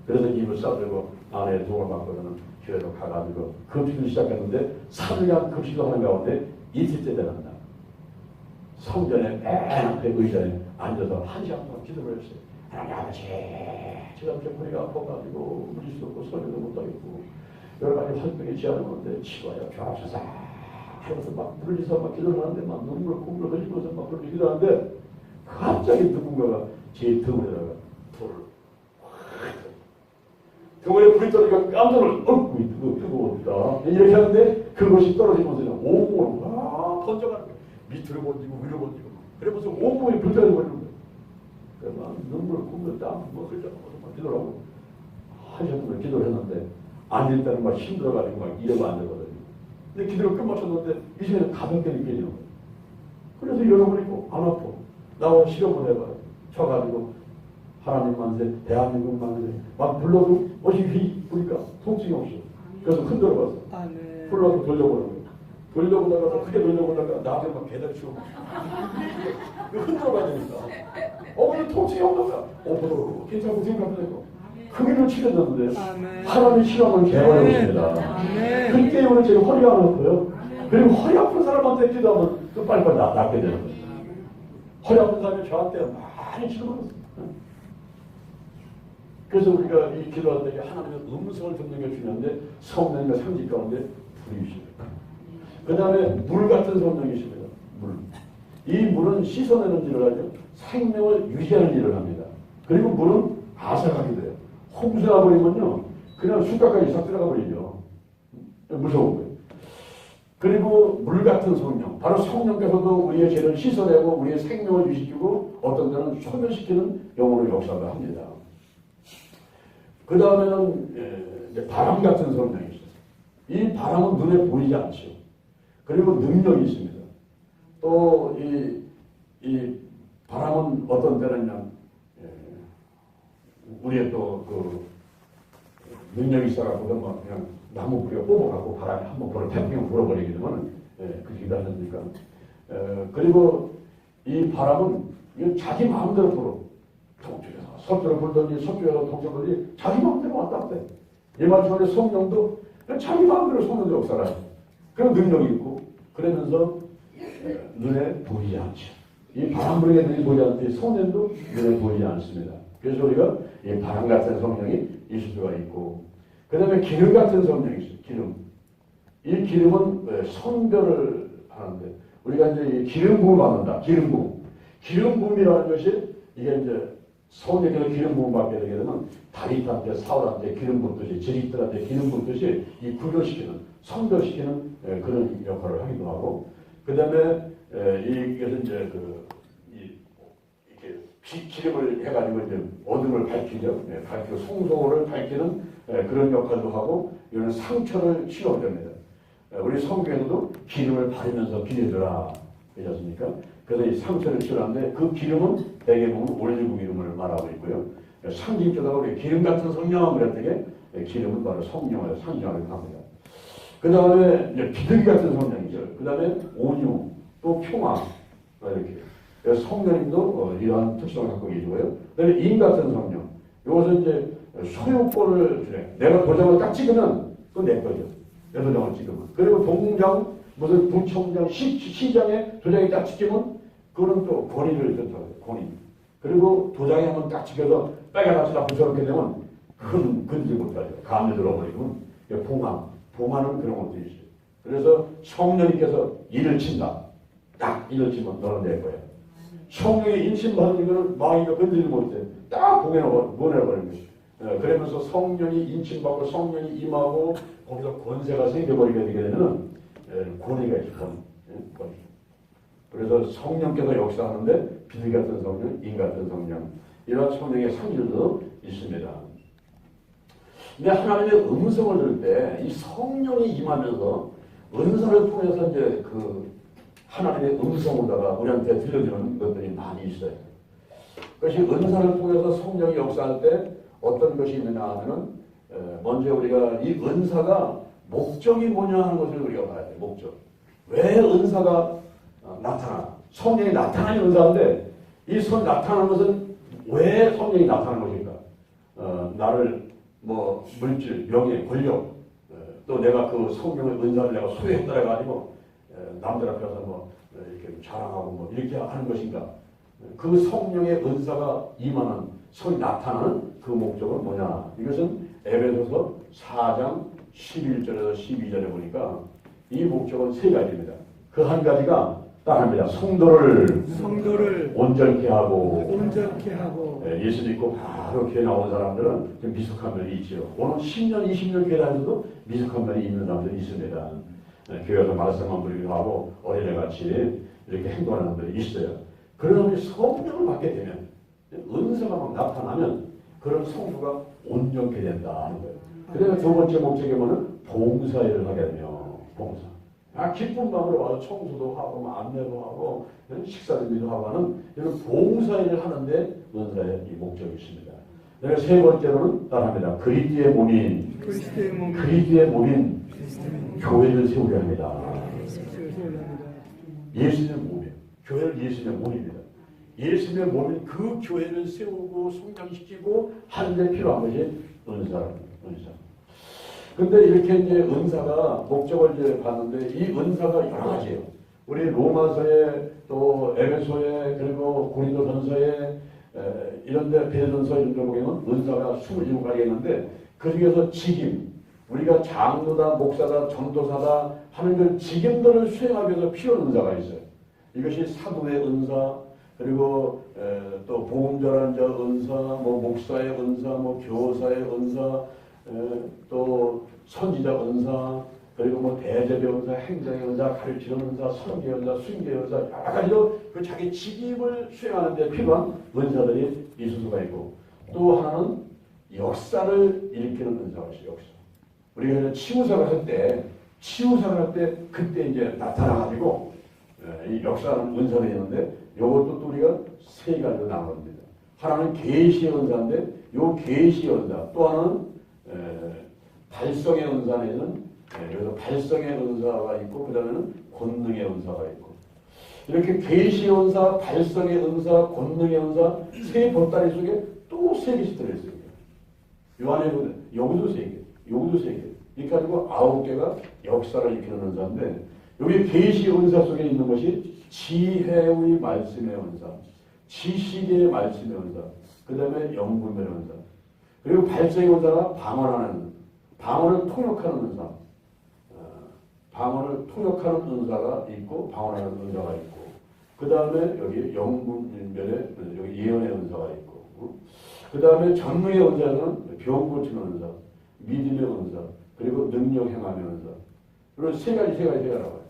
그래서 입을 싸들고 아내 도움을 받고는 교회로 가가지고 금식을 시작했는데 3일간 금식을 하는 가운데 이틀째 되는 날 성전에 맨 앞에 의자에 앉아서 1시간 동안 기도를 했어요. 하나님 아버지, 제가 이렇게 허리가 아파가지고 움직일 수 없고 소리도 못하겠고 여러 가지 활동이 지어졌는데 치료하여 주옵소서 하면서 막 부르짖어서 막 기도를 하는데 막 눈물 콧물 흘리면서 막 그렇게 기도하는데 갑자기 누군가가 제 등에다가 돌을 등에 불이 떨어지니까 깜짝 놀라서 뜨거웠다 이렇게 하는데 그것이 떨어지면서 온몸을 막 던져가는 거예요. 밑으로 번지고 위로 번지고 그러면서 온몸이 불타져 버리는 거예요. 그래서 막 눈물 콧물 땀뭐 흘려서 막 기도를 하고 1시간 동안 기도를 했는데 앉을 때는 막 힘들어가지고 막 이러고 앉았거든요. 근데 기도를 끝마쳤는데 이제는 가볍게 느껴지는 거예요. 그래서 잃어버리고 안 아파. 나와 실험을 해봐요. 쳐가지고 하나님 만세, 대한민국 만세 막 불러도 어떻게 보니까 통증이 없어. 그래서 흔들어봤어. 불러서 돌려보는 거예요. 돌려보다가 더 크게 돌려보다가 나한테 막 개다리 치고 흔들어가지니까 근데 통증이 없는가? 괜찮고 생각하고 크기를 치료했는데 하나님의 실험은 개발하고 있습니다. 그때 오늘 제가 허리가 안 아파요. 그리고 허리 아픈 사람한테 기도하면 또 빨리빨리 낫게 되는 거예요. 허리 아픈 사람이 저한테 많이 치료받았어요. 그래서 우리가 이 기도할 때 하나님의 음성을 듣는 게 중요한데 성령의 상징 가운데 불이 있습니다. 그 다음에 물 같은 성령이 있습니다. 물. 이 물은 씻어내는 일을 하죠. 생명을 유지하는 일을 합니다. 그리고 물은 아삭하게 돼요. 홍수가 버리면요. 그냥 숟가락까지 싹 들어가 버리죠. 무서운 거예요. 그리고 물 같은 성령. 바로 성령께서도 우리의 죄를 씻어내고 우리의 생명을 유지시키고 어떤 때는 소멸시키는 영으로 역사를 합니다. 그 다음에는 바람 같은 성령이 있어요. 이 바람은 눈에 보이지 않죠. 그리고 능력이 있습니다. 또 이 바람은 어떤 때는 그냥 우리의 또 그 능력이 있어갖고 그냥 나무 뿌리가 뽑아갖고 바람이 한번 불어 태풍이 불어버리게 되면 그렇게 하니까 그리고 이 바람은 자기 마음대로 불어. 동쪽에서 서쪽으로 불든지 서쪽에서 동쪽으로 불든지 자기 마음대로 왔다 갔다 해. 이 말처럼 성령도 자기 마음대로 성령도 역사를 하죠. 그런 능력이 있고 그러면서 눈에 보이지 않죠. 이 바람 불에 눈이 보이지 않는데 성령도 눈에 보이지 않습니다. 그래서 우리가 이 바람 같은 성령이 있을 수가 있고 그 다음에 기름 같은 성령이 있어요. 기름. 이 기름은 성별을 하는데 우리가 이제 기름 부음 받는다. 기름 부음. 기름 부음이라는 것이 이게 이제 성령께서 기름 부음 받게 되게 되면 다윗한테 사울한테 기름 붓듯이 제리들한테 기름 붓듯이 이 구별시키는 성별시키는 그런 역할을 하기도 하고 그 다음에 이것은 이제 이렇게 기름을 해가지고 이제 어둠을 밝히죠. 밝히고 성소를 밝히는 그런 역할도 하고 이런 상처를 치료합니다. 우리 성경에서도 기름을 바르면서 기르더라 그렇지 않습니까? 그래서 이 상처를 치료하는데 그 기름은 대개 보면 올리브 기름을 말하고 있고요. 상징적으로 우리 기름 같은 성령을 그랬더니 기름은 바로 성령을 상징하기도 합니다. 그 다음에 이제 비둘기 같은 성령이죠. 그 다음에 온유, 또 평화 이렇게. 그래서 성령님도 이러한 특성을 갖고 계시고요. 그 다음에 인 같은 성령. 이것은 이제 소유권을 주네. 내가 도장을 딱 찍으면 그건 내 거죠. 내 도장을 찍으면. 그리고 동장, 무슨 부총장, 시장에 도장이 딱 찍히면 그거는 또 권위를 뜻하고 권위. 그리고 도장에 한번 딱 찍혀서 빨간같이 다 붙여놓게 되면 그건 건지 못하죠. 감에 들어버리면 봉하는 그런 것도 있어요. 그래서 성령님께서 일을 친다. 딱 일을 치면 너는 내 거야. 성령의 인침받은 이거는 마귀가 건드리지 못해. 딱 보내버리는 거죠. 그러면서 성령이 인침받고 성령이 임하고 거기서 권세가 생겨버리게 되게 되면 권위가 있어. 권위. 그래서 성령께서 역사하는데 비둘기 같은 성령, 인 같은 성령 이런 성령의 상징도 있습니다. 근데 하나님의 음성을 들을 때 이 성령이 임하면서 은사를 통해서 이제 그 하나님의 음성으로다가 우리한테 들려주는 것들이 많이 있어요. 그것이 은사를 통해서 성령이 역사할 때 어떤 것이 있느냐 하면은 먼저 우리가 이 은사가 목적이 뭐냐 하는 것을 우리가 봐야 돼요. 목적. 왜 은사가 나타나? 성령이 나타나는 은사인데 이 나타나는 것은 왜 성령이 나타나는 것인가? 나를 뭐 물질, 명예, 권력, 또 내가 그 성령의 은사를 내가 소유했다라 가지고 남들 앞에서 뭐 이렇게 자랑하고 뭐 이렇게 하는 것인가? 그 성령의 은사가 임하는 성이 나타나는 그 목적은 뭐냐? 이것은 에베소서 4장 11절에서 12절에 보니까 이 목적은 세 가지입니다. 그 한 가지가 딱합니다. 성도를 온전케 하고 예수 믿고 바로 교회 나온 사람들은 좀 미숙한 면이 있죠. 오늘 10년, 20년 교회 다녀도 미숙한 면이 있는 사람들이 있습니다. 교회에서 말씀만 부리기도 하고 어린애같이 이렇게 행동하는 사람들이 있어요. 그러나 성령을 받게 되면 은사가 막 나타나면 그런 성도가 온전케 된다 하는 거예요. 그래서 두 번째 목적이 뭐는 봉사일을 하게 되며 봉사. 기쁜 마음으로 와서 청소도 하고 뭐 안내도 하고 식사 준비도 하고 하는 이런 봉사일을 하는데 은사의 이 목적이 있습니다. 내가 세 번째로는 따라합니다. 그리스도의 몸인 교회를 세우려 합니다. 예수님의 몸이에요. 교회를 예수님의 몸입니다. 예수님의 몸인 그 교회를 세우고 성장시키고 하는데 필요한 것이 은사입니다. 은사. 근데 이렇게 이제 은사가 목적을 이제 봤는데 이 은사가 여러 가지예요. 우리 로마서에 또 에베소에 그리고 고린도전서에 이런데 베드로전서 이런 데 보면 은사가 27가지 있는데 그 중에서 직임, 우리가 장로다, 목사다, 전도사다 하는 그 직임들을 수행하기 위해서 필요한 은사가 있어요. 이것이 사도의 은사, 그리고 또 복음 전환자 은사, 뭐 목사의 은사, 뭐 교사의 은사, 또 선지자 은사, 그리고 뭐 대제비 은사, 행정의 은사, 가르치는 은사, 설계 은사, 순계 은사, 여러 가지로 그 자기 직임을 수행하는 데 필요한 은사들이 있을 수가 있고, 또 하나는 역사를 일으키는 은사가 있어요. 역사. 우리가 치유사를 할 때 그때 이제 나타나가지고 이 역사는 은사가 있는데 이것도 또 우리가 세 가지로 나눕니다. 하나는 계시의 은사인데 이 계시의 은사, 또 하나는 발성의 은사에는 여기서 발성의 은사가 있고 그 다음에는 권능의 은사가 있고 이렇게 계시의 은사, 발성의 은사, 권능의 은사 세 보따리 속에 또 세 개씩 들어있어요. 요 안에 여기도 세 개, 여기도 세 개. 이렇게 가지고 9개가 역사를 일으키는 은사인데 여기 계시의 은사 속에 있는 것이 지혜의 말씀의 은사, 지식의 말씀의 은사, 그 다음에 영분별의 은사, 그리고 발성의 은사가 방언하는, 방언을 통역하는 은사, 방언을 통역하는 은사가 있고 방언하는 은사가 있고, 그 다음에 여기 영분별의 여기 예언의 은사가 있고, 그 다음에 전능의 은사는 병 고치는 은사, 믿음의 은사, 그리고 능력 행함의 은사. 그리고 세 가지 나와요.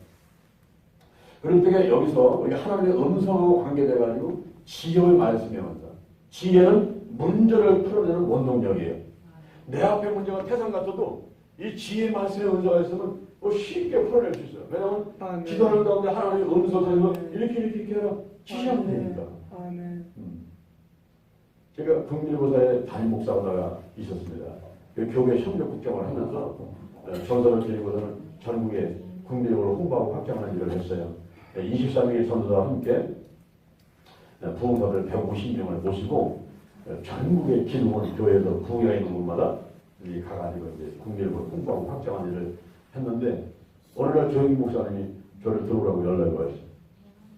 그럴 때 여기서 우리가 하나님의 음성하고 관계돼가지고 지혜의 말씀의 은사. 지혜는 문제를 풀어내는 원동력이에요. 내 앞에 문제가 태산 같아도 이 지혜 말씀의 은사가 있으면 쉽게 풀어낼 수 있어요. 왜냐하면 기도하는 가운데 하나님의 음성에서 이렇게 해라 지시하면 되니까. 제가 국민보사에 담임 목사가 있었습니다. 그 교회 협력 국장을 하면서 전서를 드리고서는 전국에 국민적으로 홍보하고 확장하는 일을 했어요. 23일 전도사와 함께 부흥사들 150명을 모시고 전국의 기도원 교회에서 부흥회가 있는 곳마다 가가지고 이제 국민적으로 홍보하고 확장하는 일을 했는데 어느 날 조영기 목사님이 저를 들어오라고 연락이 왔어요.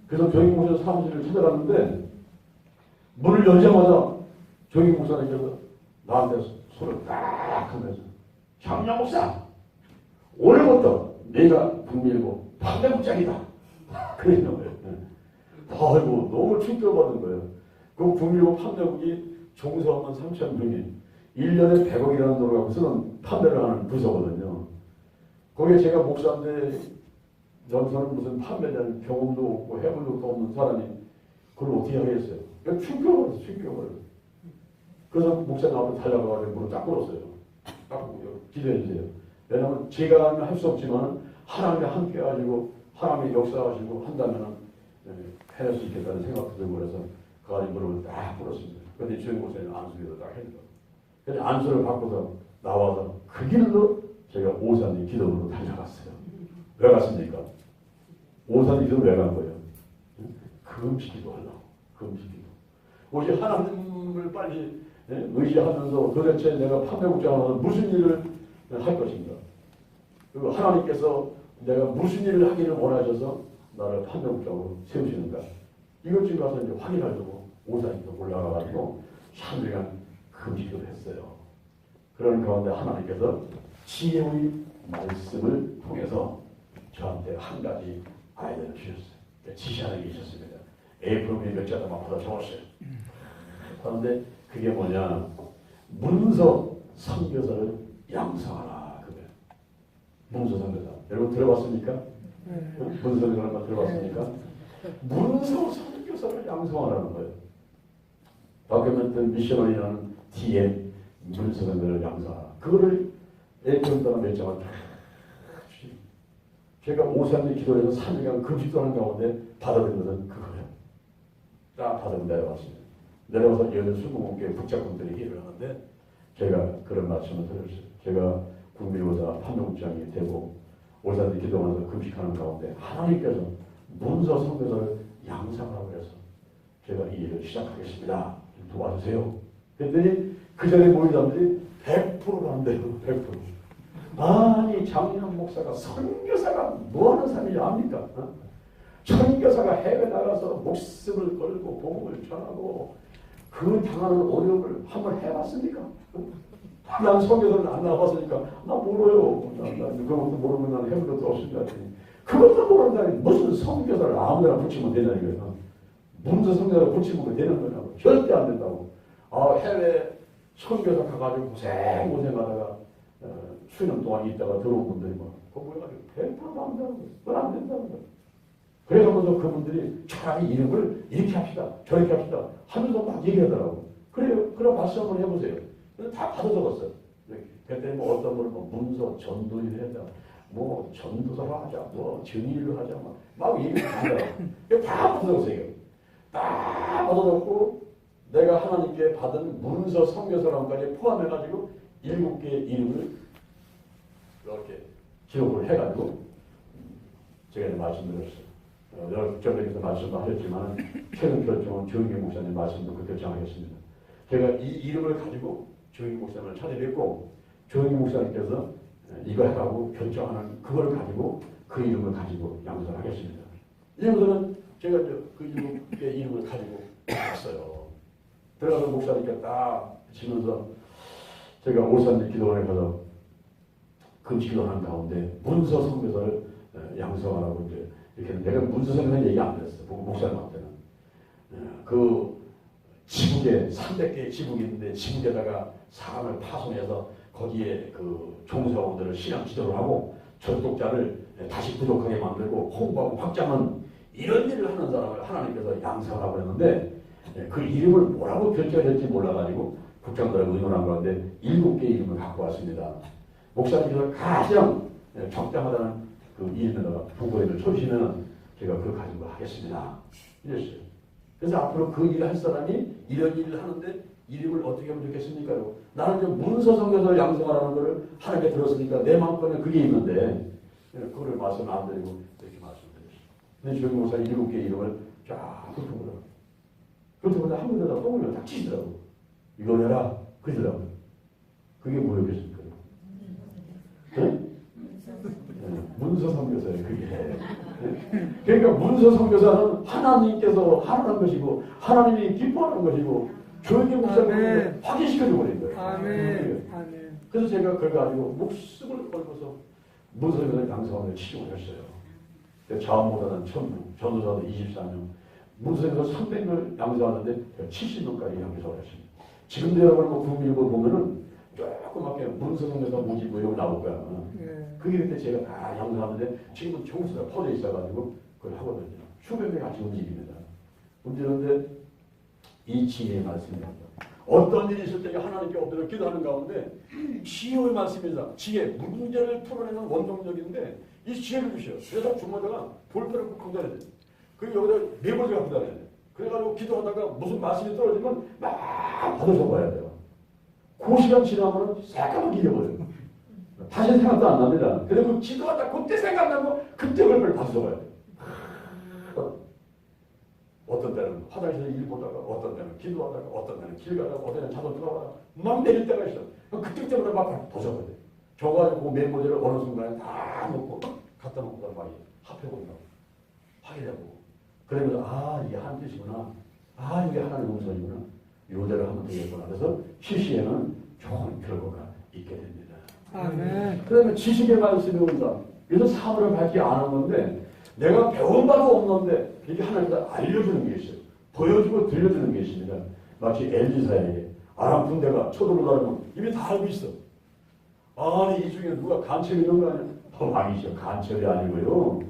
그래서 조영기 목사 사무실을 찾아갔는데 문을 열자마자 조영기 목사님께서 나한테 손을 딱 하면서 장량 목사 오늘부터 내가 국민일보 판매국장이다. 그랬나 거예요. 아이고 너무 충격받은 거예요. 그 국민일보 판매국이 종사하면 3,000명이 1년에 100억이라는 돈을 갖고 쓰는 판매를 하는 부서거든요. 거기에 제가 목사인데 전서는 무슨 판매에 대한 경험도 없고 해본 적도 없는 사람이 그걸 어떻게 하겠어요. 그냥 충격을. 그래서 목사님 앞으로 달려가서 무릎 딱 꿇었어요. 딱 기도해 주세요. 왜냐하면 제가 할 수 없지만 하나님이 함께 가지고 하나님이 역사하시고 한다면 해낼 수 있겠다는 생각도 들고 그래서 그 안에 무릎을 딱 꿇었습니다. 그런데 주영 목사님 안수기도 딱 했죠. 그래서 안수를 받고서 나와서 그 길로 제가 오산리 기도로 달려갔어요. 왜 갔습니까? 오산리 기도 왜 간 거예요? 금식 기도하려고. 금식 기도. 오직 하나님을 빨리 의지하면서 도대체 내가 판매국장으로서 무슨 일을 할 것인가. 그리고 하나님께서 내가 무슨 일을 하기를 원하셔서 나를 판매국장으로 세우시는가. 이걸 지금 가서 이제 확인하려고 오산에도 올라가가지고 3일간 금식을 했어요. 그런 가운데 하나님께서 지혜의 말씀을 통해서 저한테 한 가지 아이디어를 주셨어요. 지시하는 게 있었습니다. A+B 몇 자도 막 받아 적었어요. 그런데 그게 뭐냐, 문서 선교사를 양성하라. 그거예요. 문서 선교사. 여러분 들어봤습니까? 문서 선교사를 한번 들어봤습니까? 문서 선교사를 양성하라는 거예요. 다큐멘터리 미셔너리라는 DM 문서 선교사를 양성하라. 그거를 A+B가 몇 장을 제가 오산에 기도해서 3일간 금식도 하는 가운데 받아들인 것은 그거예요. 딱 받아들인 내려왔습니다. 내려와서 여전 20개 북작분들이 일을 하는데 제가 그런 말씀을 드렸어요. 제가 국민의보다 판명국장이 되고 오산에 기도하면서 금식하는 가운데 하나님께서 문서 선교사를 양성하라고 해서 제가 이 일을 시작하겠습니다. 도와주세요. 그랬더니 그 전에 모인 사람들이 100%가 안 돼요. 100%. 아니 장인환 목사가 선교사가 뭐하는 사람인지 압니까? 선교사가 해외 나가서 목숨을 걸고 복음을 전하고 그 당하는 어려움을 한번 해봤습니까? 난 선교사를 안 나가봤으니까 나 모르요. 난 그것도 모르면 난 해본 것도 없습니다. 그것도 모른다니 무슨 선교사를 아무데나 붙이면 되냐 이거야. 문서 선교사를 붙이면 되는 거냐고. 절대 안 된다고. 해외 선교사 가가지고 고생하다가 수년 동안 있다가 들어온 분들이 뭐 그거 해가지고 100%도 안 된다는 거예요. 그건 안 된다는 거예요. 그래서 그분들이 차라리 이름을 이렇게 합시다 저렇게 합시다 하면서 막 얘기하더라고. 그래요. 그럼 말씀 한번 해보세요. 다 받아 적었어요. 그때 뭐 어떤 분은 뭐 문서 전도를 해야 뭐 전도사를 하자 뭐 증인을 하자 막 얘기를 하더라고. 다 받아 적었어요. 다 받아 적고 내가 하나님께 받은 문서 선교사람까지 포함해가지고 7개의 이름을 이렇게 기록을 해가지고 제가 말씀드렸어요. 여러 전에서 말씀도 하셨지만 최근 결정은 조영기 목사님 말씀도 그 결정하겠습니다. 제가 이 이름을 가지고 조영기 목사님을 찾아뵙고 조영기 목사님께서 이거 해가고 결정하는 그걸 가지고 그 이름을 가지고 양성을 하겠습니다. 이러면서는 제가 그 7개의 이름을 가지고 갔어요. 들어가서 목사님께 딱 치면서 제가 오산리 기도원에 가서 금식 기도하는 가운데 문서 선교사를 양성하라고 이제 이렇게 내가 문서 선교사는 얘기 안 했어요. 목사님한테는 그 지북에 300개의 지북이 있는데 지북에다가 사람을 파송해서 거기에 그 종사원들을 신앙 지도를 하고 전독자를 다시 부족하게 만들고 홍보하고 확장하는 이런 일을 하는 사람을 하나님께서 양성하라고 했는데 그 이름을 뭐라고 결정해야 될지 몰라가지고 국장들하고 의논한 가운데 7개의 이름을 갖고 왔습니다. 목사님께서 가장 적당하다는 그 이름에다가 부고리를 쳐주시면 제가 그걸 가지고 하겠습니다. 이랬어요. 그래서 앞으로 그 일을 할 사람이 이런 일을 하는데 이름을 어떻게 하면 좋겠습니까? 나는 좀 문서 선교사를 양성하라는 것을 하나님께 들었으니까 내 마음속에 그게 있는데 그거를 말씀 안 드리고 이렇게 말씀드렸어요. 근데 조영 목사 7개 이름을 쫙 훑어보더라고요. 훑어보다 한 군데다 똥을 딱 치시더라고요. 이걸 해라. 그러더라고요. 그게 뭐였겠습니까? 네? 문서 선교사예요. 그게. 그러니까 문서 선교사는 하나님께서 하라는 것이고 하나님이 기뻐하는 것이고 조영기 목사님을 확인시켜줘 버린 거예요. 아멘. 아멘. 그래서 제가 그걸 가지고 목숨을 걸고서 문서 선교사를 양성하는 치료를 했어요. 자원보다는 1000명, 전도사도 24명, 문서 선교사 300명을 양성하는데 70명까지 양성을 했습니다. 지금도 여러분 국민일보 보면은 조그맣게 문서 선교사 모집 뭐 여기 나올 거야. 그게 그때 제가 다 양성하는데 지금은 총수가 퍼져 있어가지고 그걸 하거든요. 수백 명이 같이 움직입니다. 움직이는데 이 지혜의 말씀입니다. 어떤 일이 있을 때 하나님께 엎드려 기도하는 가운데 지혜의 말씀입니다. 지혜, 문제를 풀어내는 원동력인데 이 지혜를 주셔요. 그래서 주마다가 볼펜을 꼭 갖다 놔야 돼. 그리고 여기다 메모지를 갖다 놔야 돼. 그래가지고 기도하다가 무슨 말씀이 떨어지면 막 받아 적어야 돼요. 그 시간 지나면 새까맣게 잊어버려요. 다시 생각도 안 납니다. 그리고 기도하다 그때 생각나고 그때 그걸 받아 적어야 돼요. 어떤 때는 화장실에서 일 보다가, 어떤 때는 기도하다가, 어떤 때는 길 가다가, 어떤 때는 자동차 타다가 막 내릴 때가 있어. 그때 때마다 막 도전거든. 저가지고 메모지를 어느 순간에 다 놓고 갖다 놓고 막 합해본다고. 확인해보고. 그러면서 아 이게 한 뜻이구나. 아 이게 하나님의 음성이구나. 요대로 하면 되겠구나. 그래서 실시에는 좋은 결과가 있게 됩니다. 아멘. 그다음에 지식의 말씀이 온다. 이것은 사물을 밝히 아는 건데 내가 배운 바도 없는데 이게 하나님께서 알려주는 게 있어요. 보여주고 들려주는 게 있습니다. 마치 엘리사에게 아람 군대가 쳐들어오려면 이미 다 알고 있어. 아니 이 중에 누가 간첩이 있는 거 아니야? 왕이죠. 간첩이 아니고요.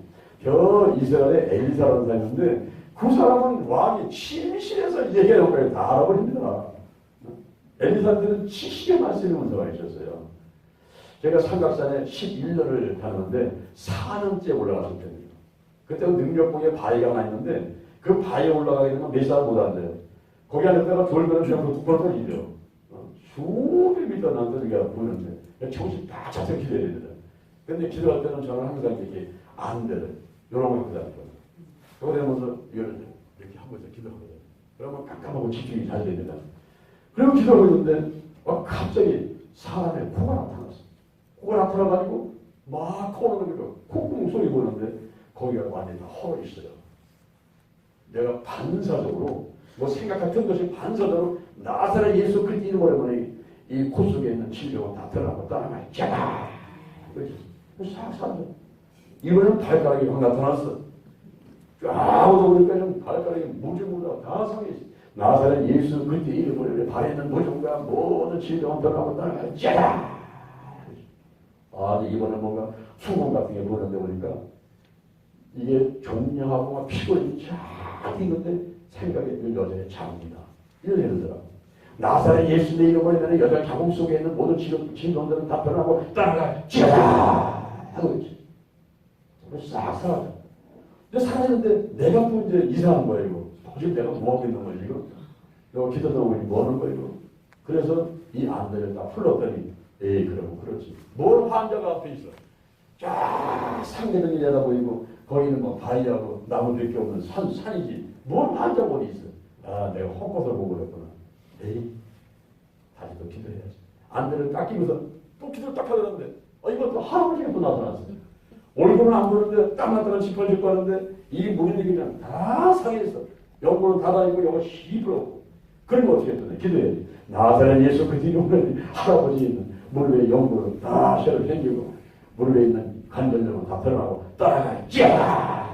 저 이스라엘의 엘리사라는 사람인데 그 사람은 왕이 침실에서 얘기하는 거예요. 다 알아버립니다. 엘리사한테는 지식의 말씀이 문서가 있었어요. 제가 삼각산에 11년을 다녔는데 4년째 올라갔을 때입니다. 그때 능력봉에 바위가 하나 있는데 그 바위에 올라가게 되면 몇 살 못 앉아요. 거기 안에다가 돌면은 그냥 두꺼운 일이요. 수백 미터 남들이가 보이는데 정신 딱 차서 기도해야 됩니다. 근데 기도할 때는 저는 항상 이렇게 안대를 이런 거 입고 다니거든요. 그러면서 이렇게 하면서 기도하거든요. 그러면 깜깜하고 집중이 잘 됩니다. 그리고 기도하고 있는데 갑자기 사람의 코가 나타났어. 코가 나타나가지고 막 코는 거 콩콩 소리 보는데 거기가 완전히 다 헐어 있어요. 내가 반사적으로 뭐 생각 같은 것이 반사적으로 나사렛 예수 그리스도 이름으로 이 코 속에 있는 질병은 다 드러나고 따라가요. 짜다! 그렇지. 싹 사라져. 이번에는 발가락이 확 나타났어. 쫙 오다 보니까 발가락이 무지무다 다 상해있어. 나사렛 예수 그리스도 이름으로 발에 있는 무좀과 모든 질병은 드러나고 따라가요. 짜다! 아니 이번에 뭔가 수건 같은 게 보는데 보니까 이게 종량하고 막 피곤이 쫙 있는데 생각이 여전히 잠깁니다. 이런 얘기더라. 나사렛 예수의 이름으로 되는 여자 자궁 속에 있는 모든 진동들은 다 변하고 따라가 찌라 하고 있지. 싹 사라져. 근데 사라졌는데 내가 또 이제 이상한 거예요. 이거. 지금 내가 뭐 하고 있는 거지 이거. 이거 기도 들어보니 뭐 하는 거예요 이거. 그래서 이 안대를 다 풀렀더니 에이 그러고 그렇지. 뭘 환자가 앞에 있어. 쫙 상대등이 내다 보이고 거기는 뭐 바위하고 나무밖에 없는 산이지. 뭘 환자가 어디 있어. 아 내가 헛것을 보고 그랬구나. 에이 다시 또 기도해야지. 안대를 깎이면서 또 기도를 딱 하려는데 이것도 할아버지가 또 나타났어요. 얼굴은 안 보는데 딱 나타나 짚어짚고 하는데 이 무리들이 그냥 다 상해있어. 영구는 다 다니고 영어 시부럽고 그러면 어떻게 했더니 기도해야지. 나사렛 예수 그리스도 이름으로 할아버지 있는 무릎에 영구는 다 쇠를 생기고 무릎에 있는 관절염은 다 드러나고 따라가자.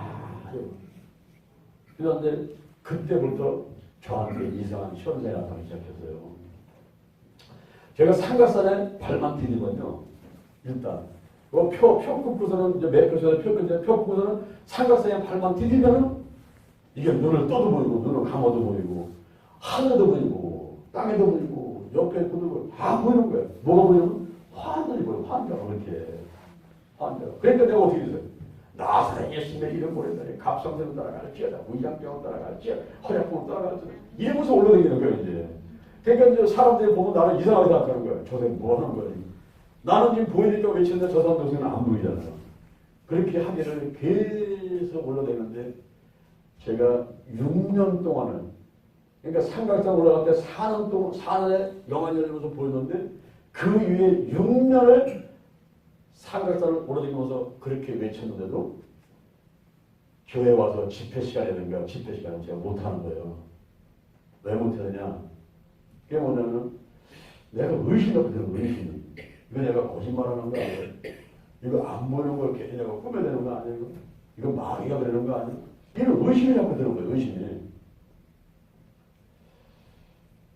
그런데 그때부터 저한테 이상한 현상이 나타나기 시작했어요. 제가 삼각산에 발만 디디면요. 일단 표 끊고서는 이제 몇 표에서 표 끊고서는 삼각산에 발만 디디면은 이게 눈을 떠도 보이고 눈을 감아도 보이고 하늘도 보이고 땅에도 보이고 옆에 보이고 다 보이는 거예요. 뭐가 보이냐면 환들이 보여. 환자가 그렇게 환자가. 그러니까 내가 어떻게 했어요? 나사렛 예수의 이름 보냈더니 갑상선을 따라갈지어다 위장병을 따라갈지어다 허약병을 따라갈지어다 이러면서 올라다니는 거예요 이제. 그러니까 이제 사람들이 보면 나를 이상하게 생각하는 거예요. 저 사람이 뭐 하는 거예요? 나는 지금 보이니까 외치는데 저 사람 동생은 안 보이잖아요. 그렇게 하기를 계속 올라다니는데 제가 6년 동안은 그러니까 삼각산 올라갈 때 4년 동안 4년에 영안이 열리면서 보였는데 그 이후에 6년을 삼각산을 올라다니면서 그렇게 외쳤는데도 교회 와서 집회 시간이라든가 집회 시간은 제가 못하는 거예요. 왜 못하느냐? 그게 뭐냐면 내가 의심했거든요. 의심. 이거 내가 거짓말하는 거 아니에요? 이거 안 보이는 걸 괜히 내가 꾸며내는 거 아니에요? 이거 마귀가 그러는 거 아니에요? 이런 의심이 자꾸 드는 거예요. 의심이.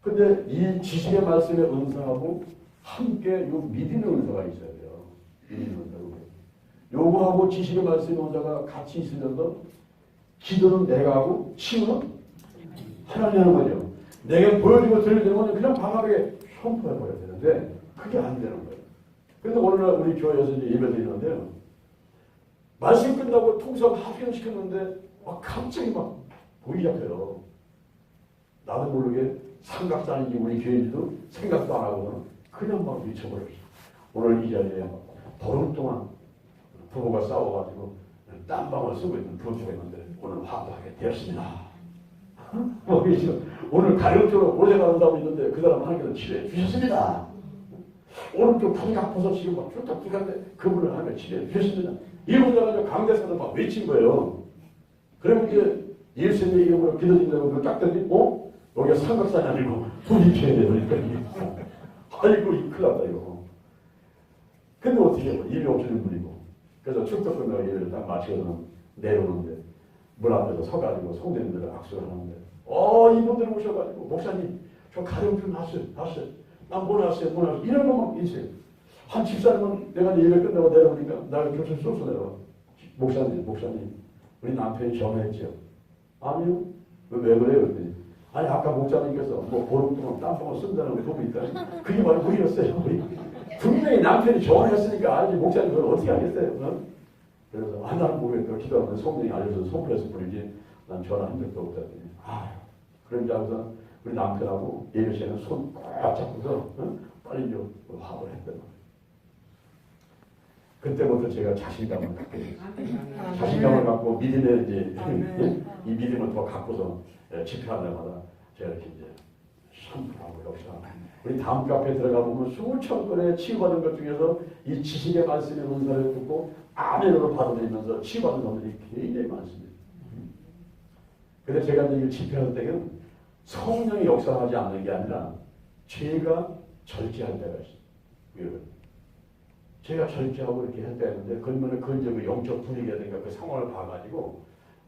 근데 이 지식의 말씀의 은사하고 함께 요 믿음의 은사가 있어야 돼요. 믿음의 은사가. 요거하고 지식의 말씀의 은사가 같이 있으면서 기도는 내가 하고 치유는 하나님이 하는 거죠. 내가 보여주고 들려주는 건 그냥 방합하게 선포해버려야 되는데 그게 안 되는 거예요. 그런데 오늘날 우리 교회에서 이제 예배 드리는데요. 말씀 끝나고 통성 합병시켰는데 갑자기 막 보이기 시작해요. 나도 모르게 삼각산인지 우리 교회인지도 생각도 안 하고는 그냥 막 미쳐버렸어. 오늘 이 자리에 보름 동안 부부가 싸워가지고 땀방울 쓰고 있는 부부가 있는데 오늘 화합하게 되었습니다. 뭐 오늘 가령적으로 고생하는 사람이 있는데 그 사람 하나님께서 치료해 주셨습니다. 오른쪽 다리가 아파서 지금 막 쫄딱쫄딱한데 그분을 하나님께서 치료해 주셨습니다. 이러다가 강대사는 막 외친 거예요. 그러면 이제 예수님의 이름으로 기도진다고 그걸 딱 던지, 여기가 삼각산이 아니고 부딪혀야 돼요. 그러니까. 아이고, 이 큰일 났다, 이거. 근데 어떻게 해요? 일이 없어진 분이고. 그래서 축도 끝나고 일을 딱 마치고는 내려오는데, 문 앞에서 서가지고 성도님들 악수를 하는데, 이분들 오셔가지고, 목사님, 저 가정 좀 하세요. 난 뭐 하세요? 이런 것만 있어요. 한 집사님은 내가 이제 예배 끝나고 내려오니까, 나를 교실 쏘쏘 내려와. 목사님, 우리 남편이 전화했죠. 아니요. 왜 그래요? 그랬더니, 아니, 아까 목사님께서 뭐 보름 동안 땀방울 쓴다는 거 보고 있다. 그게 바로 우리였어요. 분명히 남편이 전화했으니까 알지. 목사님 그걸 어떻게 하겠어요? 그래서, 나는 모르겠다. 기도하는데 성령이 알려줘서 선물해서 부르지. 난 전화한 적도 없다. 그런 자고서 우리 남편하고 예배 시간에 손 꽉 잡고서 빨리 좀 화합을 했단 말이에요. 그때부터 제가 자신감을 갖게 됐어요. 자신감을 갖고 믿음에 이제 이 믿음을 더 갖고서 집회할 때마다 제가 이렇게 이제 선포하고 역사하고 우리 다음 카페에 들어가 보면 수천 건의 치유받은 것 중에서 이 지식의 말씀의 은사를 듣고 아멘으로 받아들이면서 치유받은 사람들이 굉장히 많습니다. 근데 제가 이제 집회할 때는 성령이 역사하지 않는 게 아니라 제가 절제할 때가 있어요. 제가 절제하고 이렇게 할 때가 있는데 그러면 그 영적 분위기라든가 그 상황을 봐가지고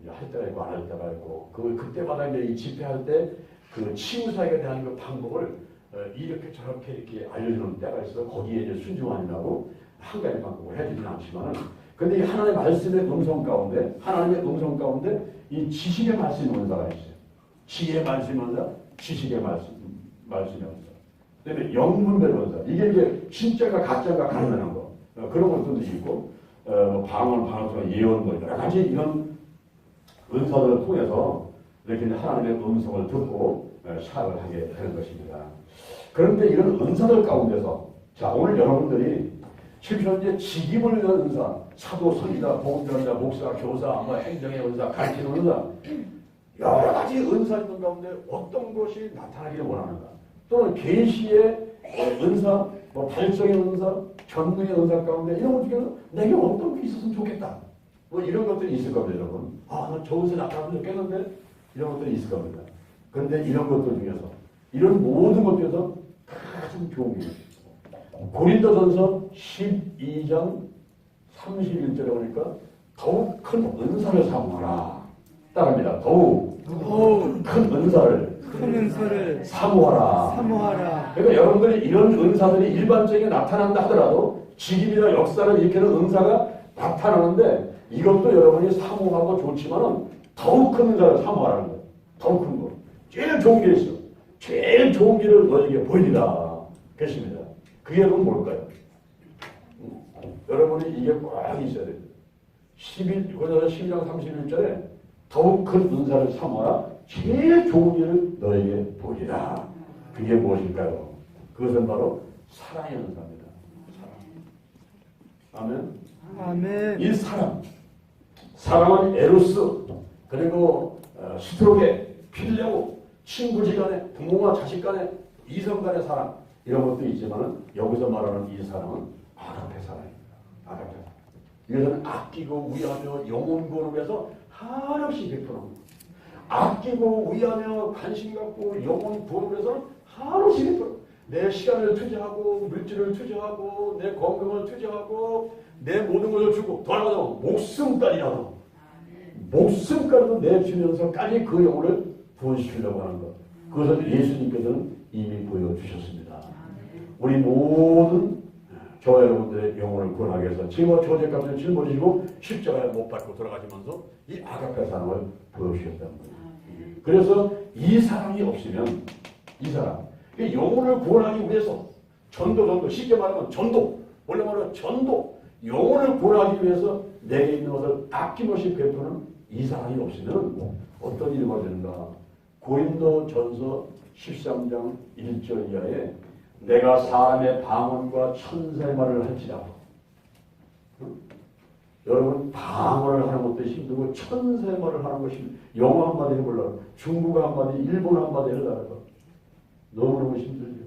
할 때가 있고 안 할 때가 있고 그때마다 이제 이 집회할 때 그 치유사역에 대한 그 방법을 이렇게 저렇게 이렇게 알려주는 때가 있어서 거기에 이제 순종하느라고 한 가지 방법을 해주지는 않지만은 근데 이 하나님의 말씀의 음성 가운데 이 지식의 말씀 은사가 있어요. 지혜의 말씀 은사, 지식의 말씀의 은사. 그다음에 영분별 은사. 이게 이제 진짜가 가짜가 가능한 거. 그런 것들도 있고, 방언, 예언, 여러 가지 이런 은사들을 통해서 이렇게 하나님의 음성을 듣고 사역을 하게 되는 것입니다. 그런데 이런 은사들 가운데서, 자, 오늘 여러분들이 실제 직임을 위한 은사, 사도, 선지자, 복음전자, 목사, 교사, 행정의 은사, 가르치는 은사, 여러 가지 은사 있는 가운데 어떤 것이 나타나기를 원하는가? 또는 계시의 은사, 발성의 은사, 전능의 은사 가운데 이런 것 중에서 내게 어떤 게 있었으면 좋겠다. 이런 것들이 있을 겁니다, 여러분. 나 저 은사 나타나면 좋겠는데 이런 것들이 있을 겁니다. 그런데 이런 것들 중에서 이런 모든 것 중에서 가장 좋은 게 고린도전서 12장 31절에 보니까 더욱 큰 은사를 사모하라. 따라합니다. 더욱 큰 은사를 사모하라. 그러니까 여러분들이 이런 은사들이 일반적인 나타난다 하더라도 직임이나 역사를 일으키는 은사가 나타나는데 이것도 여러분이 사모하고 좋지만은 더욱 큰 은사를 사모하라는 거예요. 더욱 큰 거. 제일 좋은 게 있어. 제일 좋은 길을 너에게 보이리라. 계십니다. 그게 여러분 뭘까요? 여러분이 이게 꼭 있어야 돼요. 12장 31절에 더욱 큰 은사를 사모하라. 제일 좋은 일을 너에게 보리라. 그게 무엇일까요? 그것은 바로 사랑의 은사입니다. 아멘. 이 사랑은 에로스, 그리고 스트로게, 필레오, 친구지간에, 부모와 자식 간에, 이성 간의 사랑, 이런 것도 있지만 여기서 말하는 이 사랑은 아가페 사랑입니다. 아가페. 이것은 아끼고 위하며 영혼 거룩해서 한없이 베푸는 겁니다. 아끼고 위하며 관심 갖고 영혼 구원해서 한없이 베풀어. 내 시간을 투자하고 물질을 투자하고 내 건강을 투자하고 내 모든 것을 주고 더 나아가서 목숨까지도 내주면서까지 그 영혼을 구원시키려고 하는 것. 그것을 예수님께서는 이미 보여주셨습니다. 우리 모든 저와 여러분들의 영혼을 구원하기 위해서 죄와 저죄값을 짊어지시고 십자가에 못 박고 돌아가시면서 이 아가페 사랑을 보여주셨다는 거예요. 그래서 이 사랑이 없으면 이 사랑, 영혼을 구원하기 위해서 전도 쉽게 말하면 전도, 원래 말하면 전도, 영혼을 구원하기 위해서 내게 있는 것을 아낌없이 베푸는 이 사랑이 없으면 어떤 일이 벌어지는가? 고린도전서 13장 1절 이하에 내가 사람의 방언과 천사의 말을 할지라도 여러분 방언을 하는 것도 힘들고 천사의 말을 하는 것이 영어 한마디 해보려고 중국어 한마디 일본어 한마디 해달라고 너무너무 힘들죠.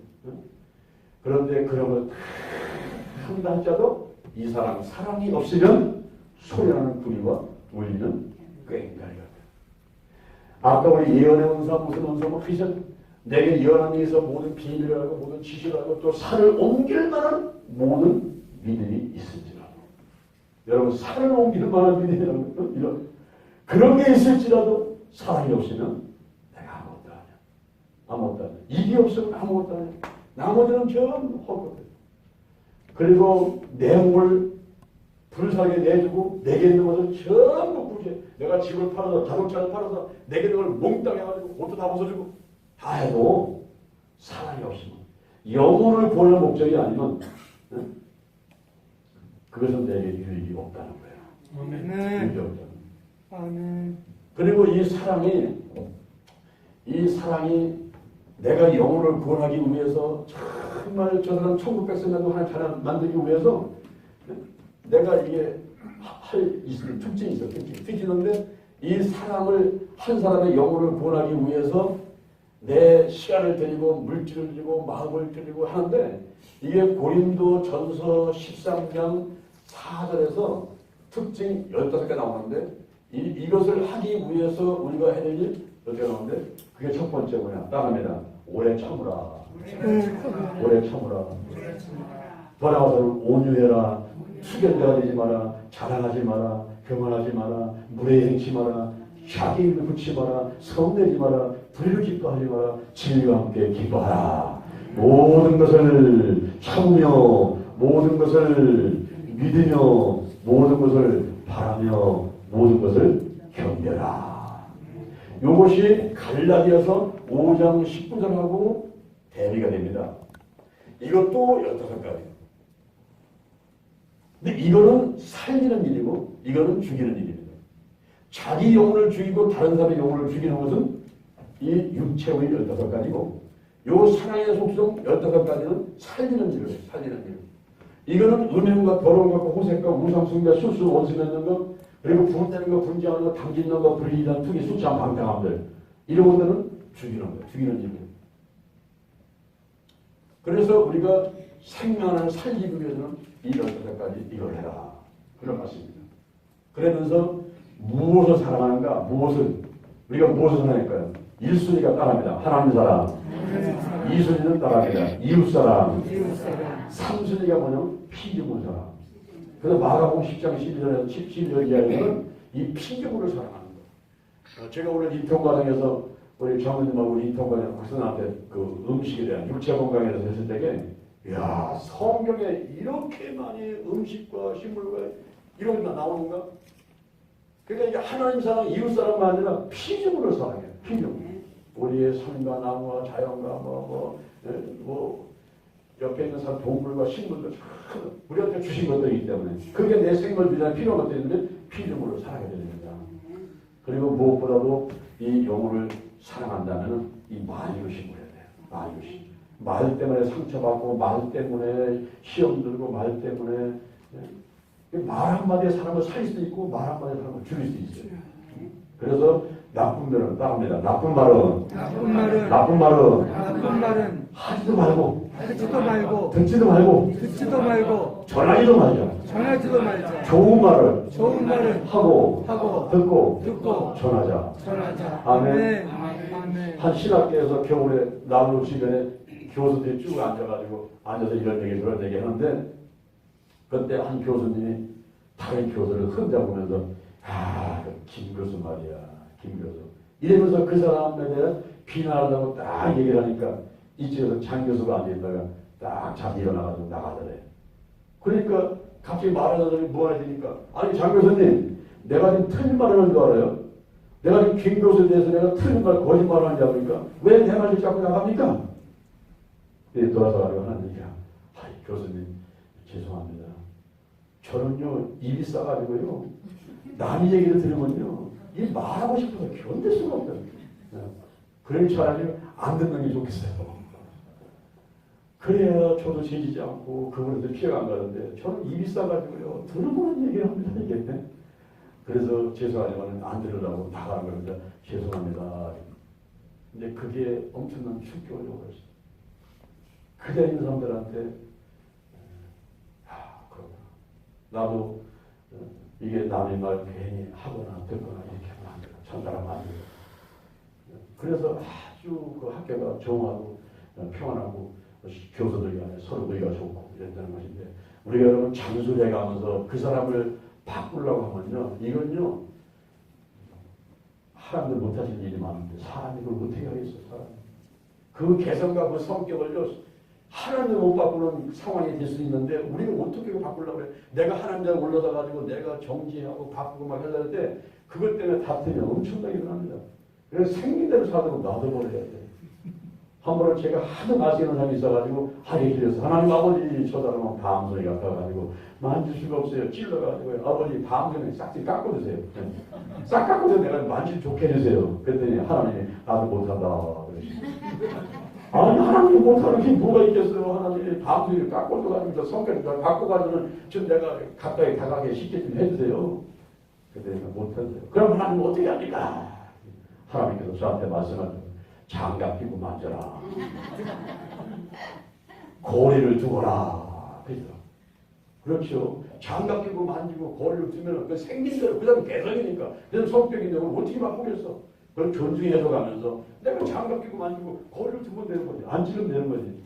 그런데 그런 걸 한다 할지라도 이 사람 사랑이 없으면 소리나는 구리와 울리는 꽹과리가. 아까 우리 예언의 원사 무슨 원사 뭐 하셨 내게 예언한 일에서 모든 비밀을 알고 모든 지식을 알고 또 산을 옮길 만한 모든 믿음이 있을지라도 여러분 산을 옮길 만한 믿음이라는 것 이런 그런 게 있을지라도 사랑이 없으면 내가 아무것도 아니야. 아무것도 아니야. 이게 없으면 아무것도 아니야. 나머지는 전부 헛것들. 그리고 내 몸을 불사하게 내주고 내게 있는 것을 전부 부재. 내가 집을 팔아서 자동차를 팔아서 내게 있는 걸 몽땅 해가지고 옷도 다 벗어주고 다 해도 사랑이 없으면 영혼을 보는 목적이 아니면 그것은 내게 유익이 없다는 거예요. 아멘. 유익이 없다는 거예요. 아멘. 그리고 이 사랑이 내가 영혼을 구원하기 위해서 정말 저 사람 천국 백성이라도 하나 잘 만들기 위해서 내가 이게 특징이 있어. 특징인데 이 사랑을 한 사람의 영혼을 구원하기 위해서 내 시간을 드리고 물질을 드리고 마음을 드리고 하는데 이게 고린도 전서 13장 4절에서 특징 15개 나오는데 이것을 하기 위해서 우리가 해야 될 일 어떻게 나오는데 그게 첫 번째 뭐냐 따라합니다. 오래 참으라. 오래 참으라. 돌아와서 온유해라. 투견자가 되지 마라. 자랑하지 마라. 교만하지 마라. 무례 행치 마라. 샤기를 붙이지 마라. 성내지 마라. 불의를 기뻐하지 마라. 진리와 함께 기뻐하라. 모든 것을 참으며 모든 것을 믿으며 모든 것을 바라며 모든 것을 견뎌라. 이것이 갈라디아서 5장 19절하고 대비가 됩니다. 이것도 15가지. 근데 이거는 살리는 일이고 이거는 죽이는 일입니다. 자기 영혼을 죽이고 다른 사람의 영혼을 죽이는 것은 이 육체의 15가지고 요 사랑의 속성 15가지는 살리는 일이에요. 살리는 일. 이거는 음행과 더러움과 호색과 우상숭배와 술수 원수 맺는 것 그리고 분내는 거, 분지하는 거, 당기는 거, 불리한 투기, 수참, 방탕함들 이런 것들은 죽이는 거예요. 죽이는 일이에요. 그래서 우리가 생명을 살리기 위해서는 이 15가지 이걸 해라. 그런 말씀입니다. 그러면서 무엇을 사랑하는가? 우리가 무엇을 사랑할까요? 1순위가 따라합니다. 하나님 사랑. 2순위는 따라합니다. 이웃 사랑. 3순위가 뭐냐면 피조물 사랑. 그래서 마가복음 10장 12절 이하에는 이 피조물을 사랑하는 거예요. 제가 오늘 인턴 과정에서 우리 장모님하고 우리 인턴 과정 학생한테 그 음식에 대한 육체 건강에 대해서 했을 때에 야 성경에 이렇게 많이 음식과 식물과 이런 게 나오는가? 그러니까 이게 하나님 사랑, 이웃 사랑만 아니라 피조물을 사랑해요. 피조물. 우리의 산과 나무와 자연과 옆에 있는 사람 동물과 식물도 우리한테 주신 것들이기 때문에 그게 내 생물들이나 필요한 것들인데 피조물을 사랑해야 됩니다. 그리고 무엇보다도 이 영혼을 사랑한다면 이 마이오시 물어야 돼요. 마이오시. 말 때문에 상처받고 말 때문에 시험 들고 말 때문에 말 한마디에 사람을 살릴 수도 있고 말 한마디에 사람을 죽일 수도 있어요. 그래서 나쁜 말은 따릅니다. 나쁜 말은 하지도 말고 듣지도 말고 전하지도 말자. 좋은 말을 하고 듣고 전하자. 아멘. 한 신학교에서 겨울에 나무 주변에 교수들이 쭉 앉아서 이런 얘기 저런 얘기 하는데 그때 한 교수님이 다른 교수를 흔들어보면서 김 교수 말이야. 김 교수. 이러면서 그 사람에 대해 비난하려고 딱 얘기를 하니까 이쪽에서 장 교수가 앉아있다가 딱 자기 일어나가지고 나가더래. 그러니까 갑자기 말하는 사람이 뭐 해야 되니까 아니 장 교수님 내가 지금 틀린 말을 하는 줄 알아요? 내가 지금 김 교수에 대해서 내가 틀린 말 거짓말을 하는지 아닙니까? 왜 내 말을 자꾸 나갑니까? 돌아서 가지고 하는 얘기야. 교수님 죄송합니다. 저는요 입이 싸가지고요 남의 얘기를 들으면요 이 말하고 싶어서 견딜 수가 없다. 그러니 차라리 안 듣는 게 좋겠어요. 그래야 저도 죄지지 않고 그분한테 피해가 안 가는데 저는 입이 싸가지고요. 들어보는 얘기를 합니다. 이게. 그래서 죄송하지만 안 들으려고 나가는 겁니다. 죄송합니다. 근데 그게 엄청난 충격을 줘버렸어요. 그 자리에 있는 사람들한테 그렇구나. 나도 이게 남의 말 괜히 하거나 듣거나 이렇게 하면 안 돼요. 전달하면 안 돼요. 그래서 아주 그 학교가 정화하고 평안하고 교수들 간에 서로 의가 좋고 이랬다는 것인데 우리가 여러분 잔소리해 가면서 그 사람을 바꾸려고 하면요. 이건요. 사람들 못하시는 일이 많은데 사람이 그걸 어떻게 하겠어요. 사람이. 그 개성과 그 성격을요. 하나님을 못 바꾸는 상황이 될 수 있는데 우리는 어떻게 바꾸려고 그래. 내가 하나님을 올라다 가지고 내가 정지하고 바꾸고 막 해야 될 때 그것 때문에 다툼이 엄청나게 일어납니다. 그래서 생긴 대로 사도록 놔둬버려야 돼. 한 번은 제가 하도 마시는 사람이 있어가지고 하루에 길에서 하나님 아버지 쳐다보면 밤송이가 가가지고 만질 수가 없어요. 찔러가지고 아버지 밤송이 싹 깎고 드세요. 싹 깎고서 내가 만질 좋게 해주세요. 그랬더니 하나님이 나도 못한다 그러시죠. 아니 하나님이 못하는 게 뭐가 있겠어요. 하나님이 밤송이를 깎고 가지고 성격을 바꿔가지고는 좀 내가 가까이 다가게 쉽게 좀 해주세요. 그랬더니 못한대요. 그럼 하나님 어떻게 합니까? 하나님께서 저한테 말씀하셨어요. 장갑 끼고 만져라. 고리를 두거라. 그렇죠. 장갑 끼고 만지고 고리를 두면 그 생긴 대로 그 사람 개성이니까 그 사람 성격인데 그걸 어떻게 바꾸겠어. 그걸 존중해서 가면서 내가 장갑 끼고 만지고 고리를 두면 되는 거지. 안 찌르면 되는 거지.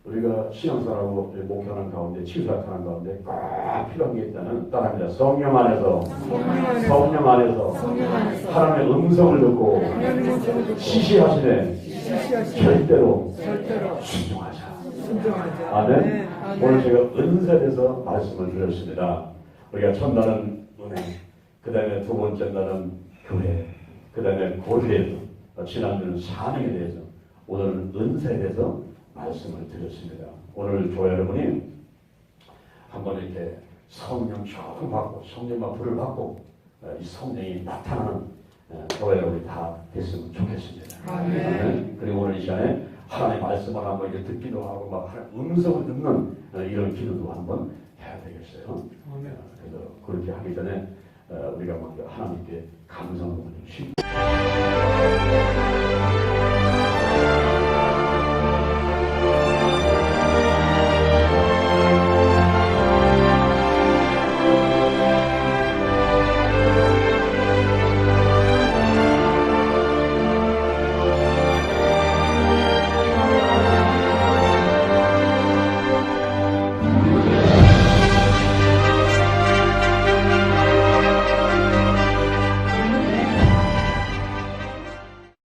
우리가 신앙사라고 목회하는 가운데 치유사하는 가운데 꼭 필요한 게 있다는 따라합니다. 성령 안에서 하나님의 음성을 듣고 시시하시되 절대로 순종하자. 아멘. 오늘 제가 은사에서 말씀을 드렸습니다. 우리가 첫날은 은혜, 그 다음에 두 번째 날은 교회, 그 다음에 고리에 지난주는 사명에 대해서 오늘은 은사에 대해서 말씀을 드렸습니다. 오늘 교회 여러분이 한번 이렇게 성령 처음 받고 성령과 불을 받고 이 성령이 나타나는 교회 여러분이 다 됐으면 좋겠습니다. 아멘. 그리고 오늘 이 시간에 하나님의 말씀을 한번 이렇게 듣기도 하고 막 음성을 듣는 이런 기도도 한번 해야 되겠어요. 아멘. 그래서 그렇게 하기 전에 우리가 먼저 하나님께 감사를 드리고 싶습니다.